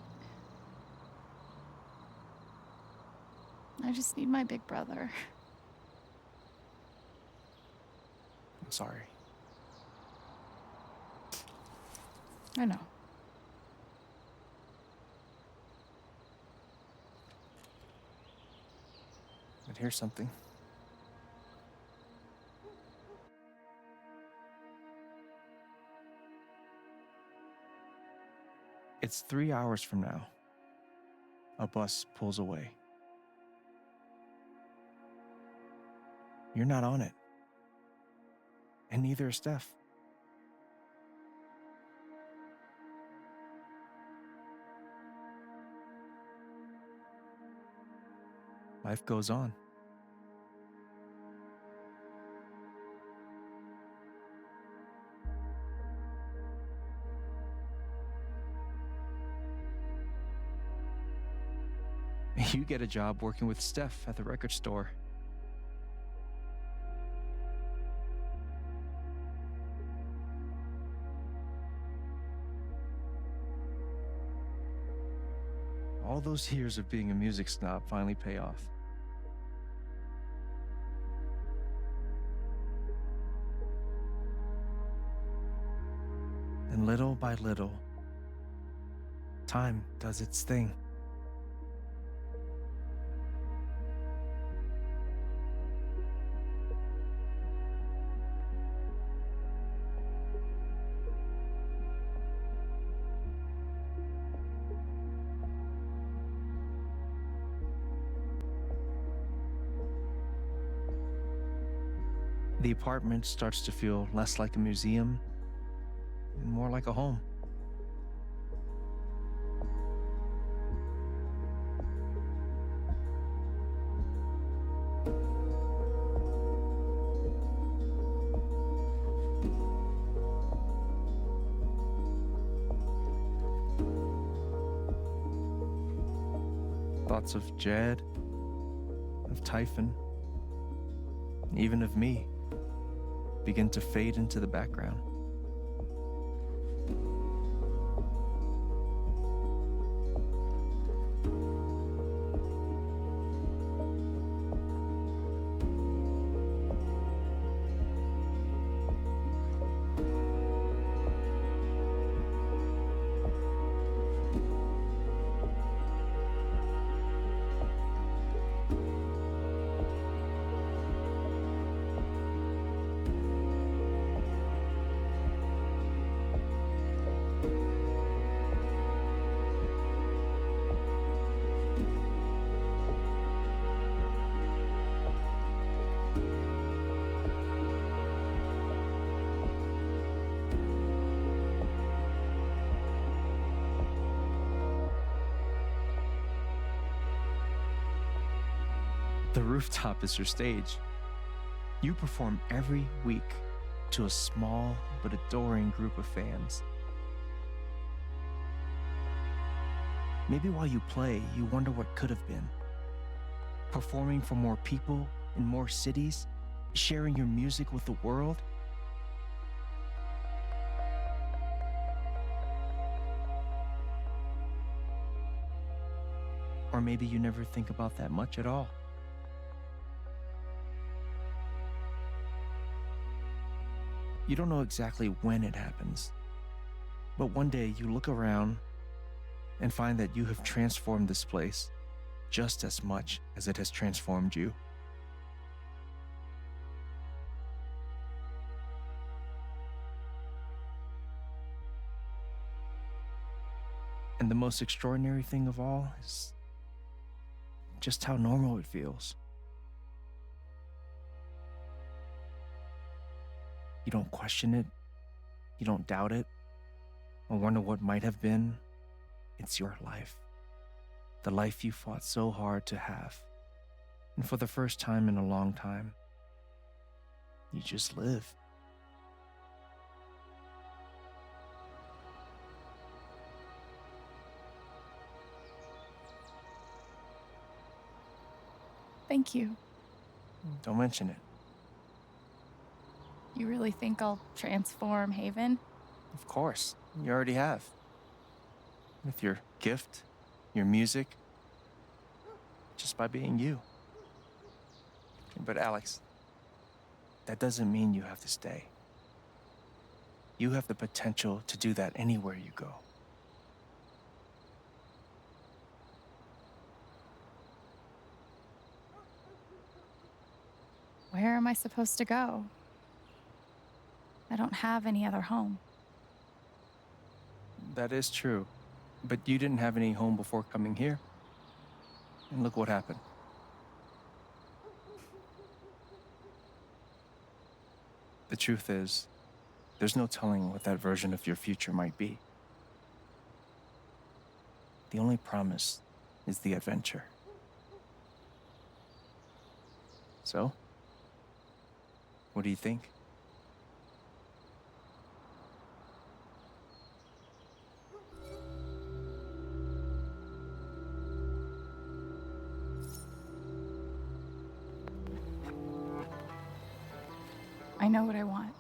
my big brother. I'm sorry. I know. But here's something. It's 3 hours from now. A bus pulls away. You're not on it. And neither is Steph. Life goes on. You get a job working with Steph at the record store. All those years of being a music snob finally pay off. And little by little, time does its thing. The apartment starts to feel less like a museum and more like a home. thoughts of Jed, of Typhon, even of me begin to fade into the background. The rooftop is your stage. You perform every week to a small but adoring group of fans. Maybe while you play, you wonder what could have been. Performing for more people in more cities, sharing your music with the world. Or maybe you never think about that much at all. You don't know exactly when it happens, but one day you look around and find that you have transformed this place just as much as it has transformed you. And the most extraordinary thing of all is just how normal it feels. You don't question it, you don't doubt it, or wonder what might have been. It's your life. The life you fought so hard to have. And for the first time in a long time, you just live. Thank you. Don't mention it. You really think I'll transform Haven? Of course, you already have. With your gift, your music, just by being you. But Alex, that doesn't mean you have to stay. You have the potential to do that anywhere you go. Where am I supposed to go? I don't have any other home. That is true. But you didn't have any home before coming here. And look what happened. The truth is, there's no telling what that version of your future might be. The only promise is the adventure. So, what do you think? I know what I want.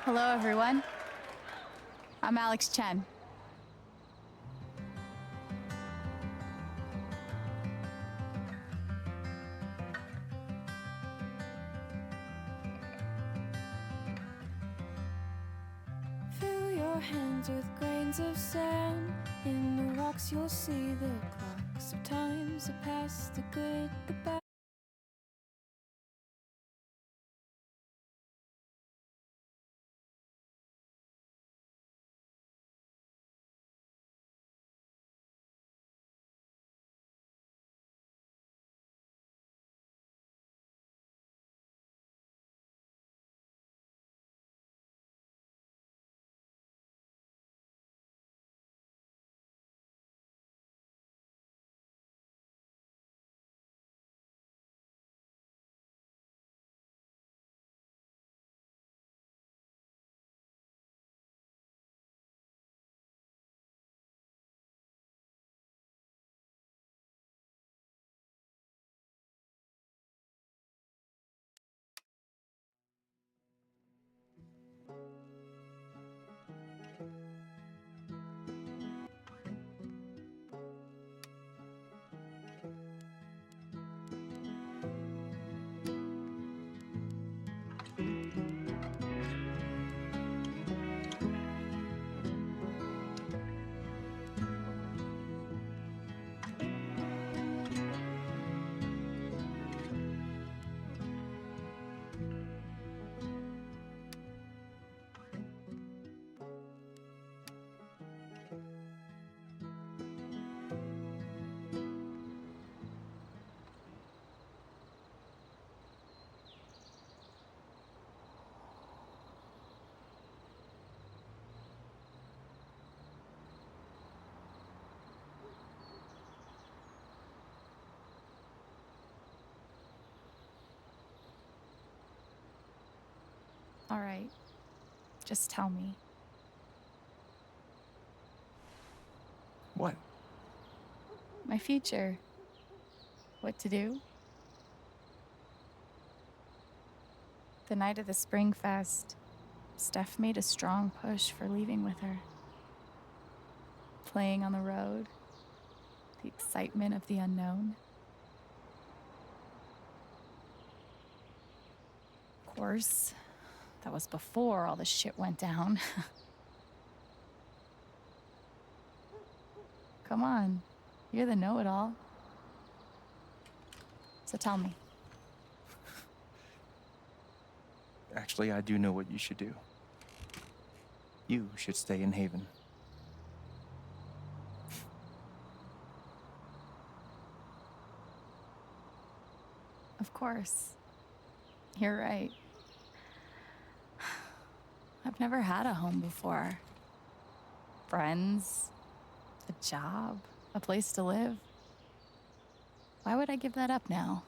Hello, everyone. I'm Alex Chen. Fill your hands with grains of sand. In the rocks you'll see the clocks of times that pass, the good, the bad. All right. Just tell me. What? My future. What to do? The night of the Spring Fest, Steph made a strong push for leaving with her. Playing on the road, the excitement of the unknown. Of course, that was before all the shit went down. Come on, you're the know-it-all. So tell me. Actually, I do know what you should do. You should stay in Haven. Of course. You're right. I've never had a home before. Friends, a job, a place to live. Why would I give that up now?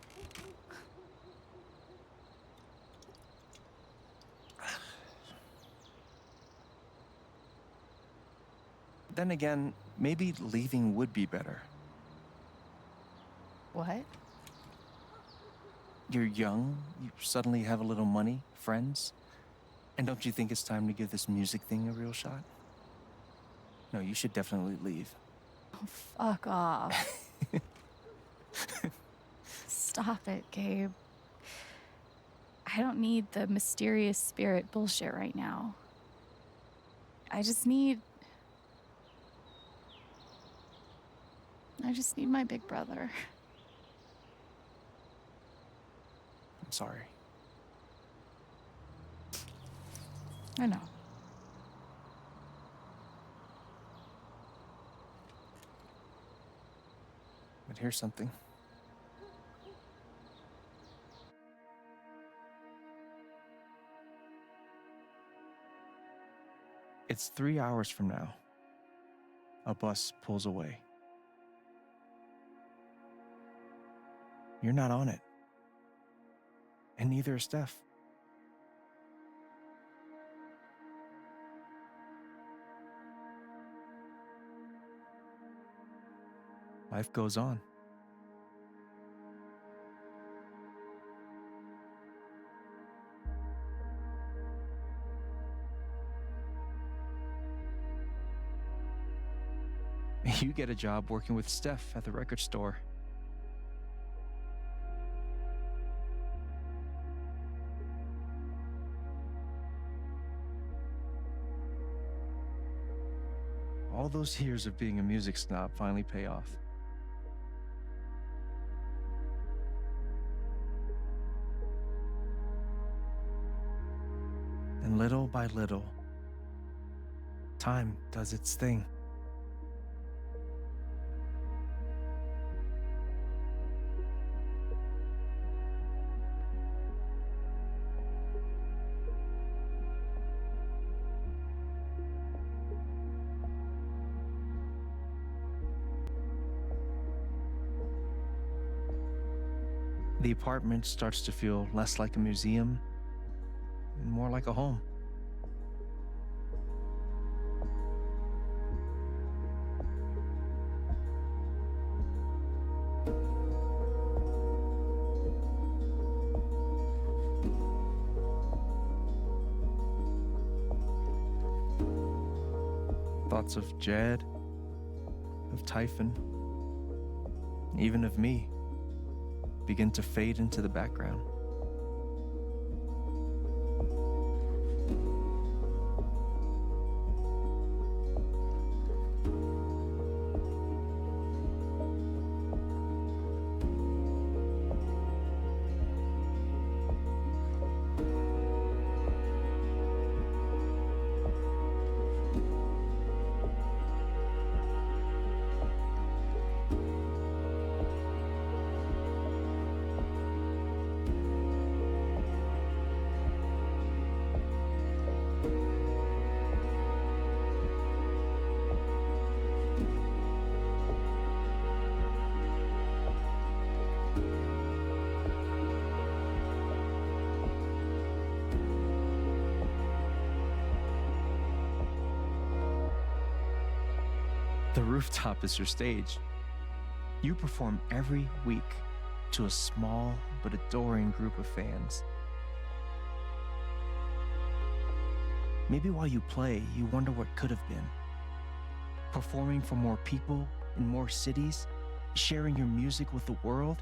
Then again, maybe leaving would be better. What? You're young, you suddenly have a little money, friends. And don't you think it's time to give this music thing a real shot? No, you should definitely leave. Oh, fuck off. Stop it, Gabe. I don't need the mysterious spirit bullshit right now. I just need my big brother. I'm sorry. I know. But here's something. It's 3 hours from now. A bus pulls away. You're not on it. And neither is Steph. Life goes on. You get a job working with Steph at the record store. All those years of being a music snob finally pay off. And little by little, time does its thing. The apartment starts to feel less like a museum and more like a home. Thoughts of Jed, of Typhon, even of me begin to fade into the background. The rooftop is your stage. You perform every week to a small but adoring group of fans. Maybe while you play, you wonder what could have been. Performing for more people in more cities, sharing your music with the world.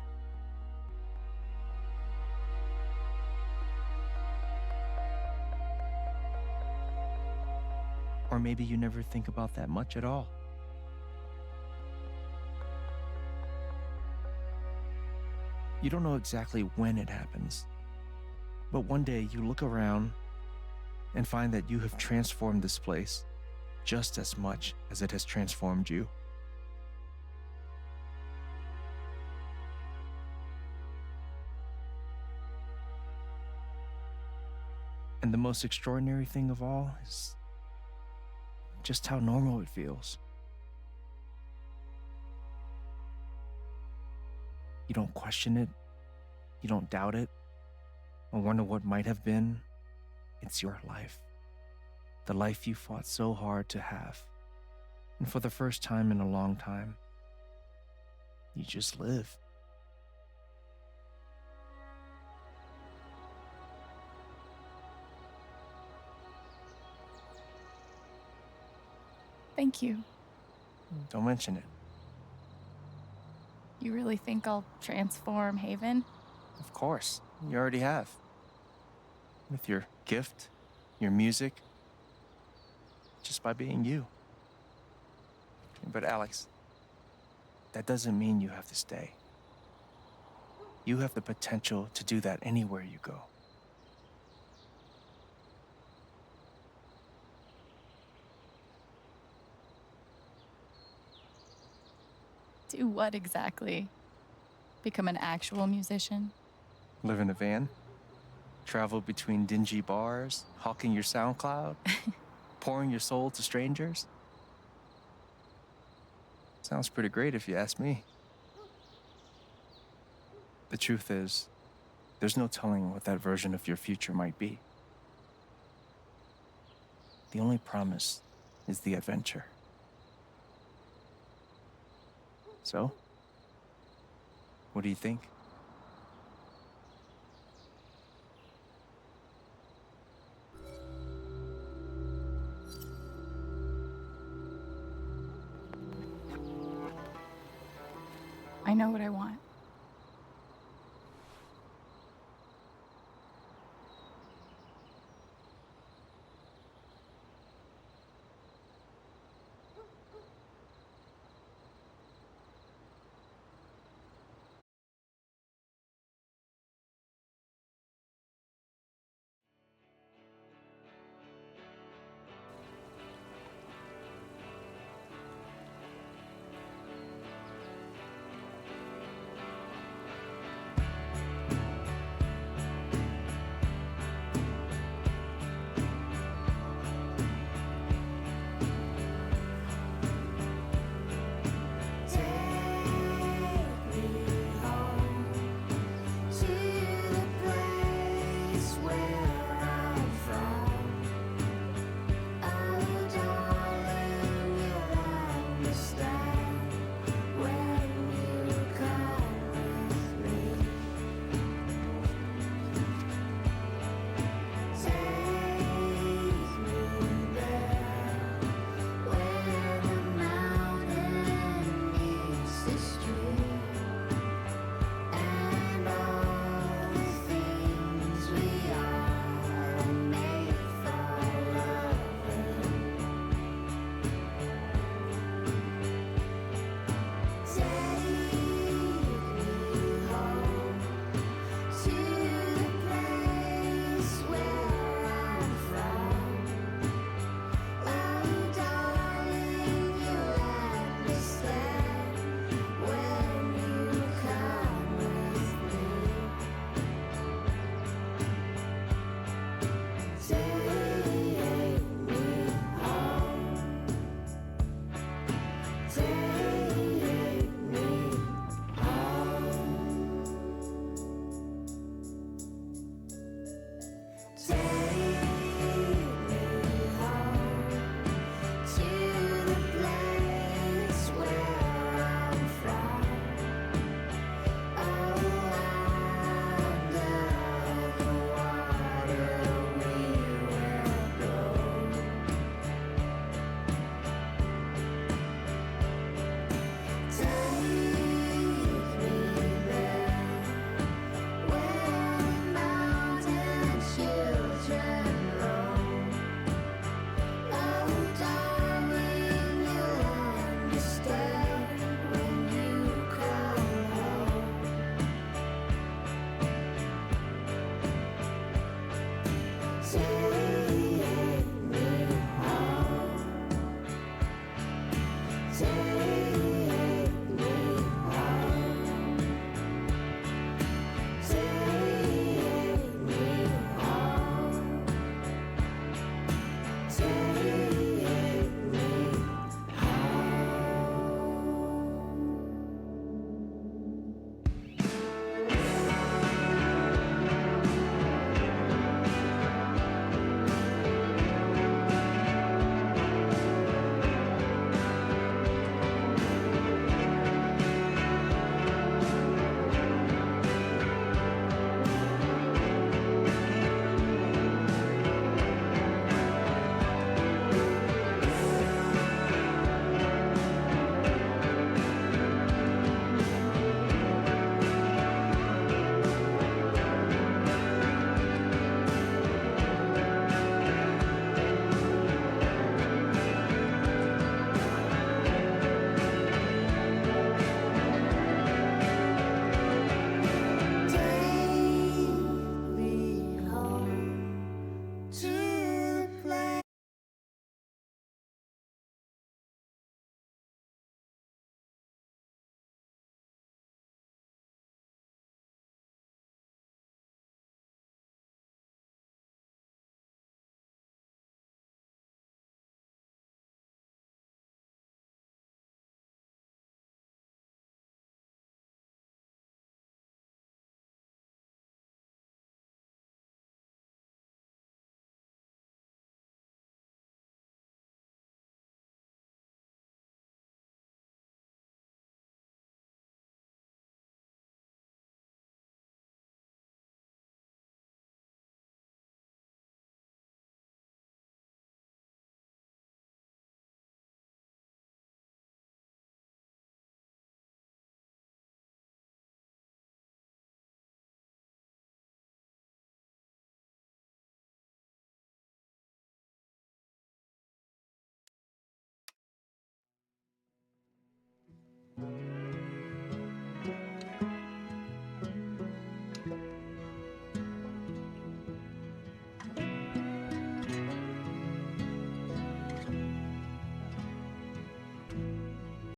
Or maybe you never think about that much at all. You don't know exactly when it happens, but one day you look around and find that you have transformed this place just as much as it has transformed you. And the most extraordinary thing of all is just how normal it feels. You don't question it, you don't doubt it, or wonder what might have been. It's your life. The life you fought so hard to have. And for the first time in a long time, you just live. Thank you. Don't mention it. You really think I'll transform Haven? Of course, you already have. With your gift, your music, just by being you. But Alex, that doesn't mean you have to stay. You have the potential to do that anywhere you go. Do what exactly? Become an actual musician? Live in a van, travel between dingy bars, hawking your SoundCloud, pouring your soul to strangers. Sounds pretty great if you ask me. The truth is, there's no telling what that version of your future might be. The only promise is the adventure. So, what do you think? I know what I want.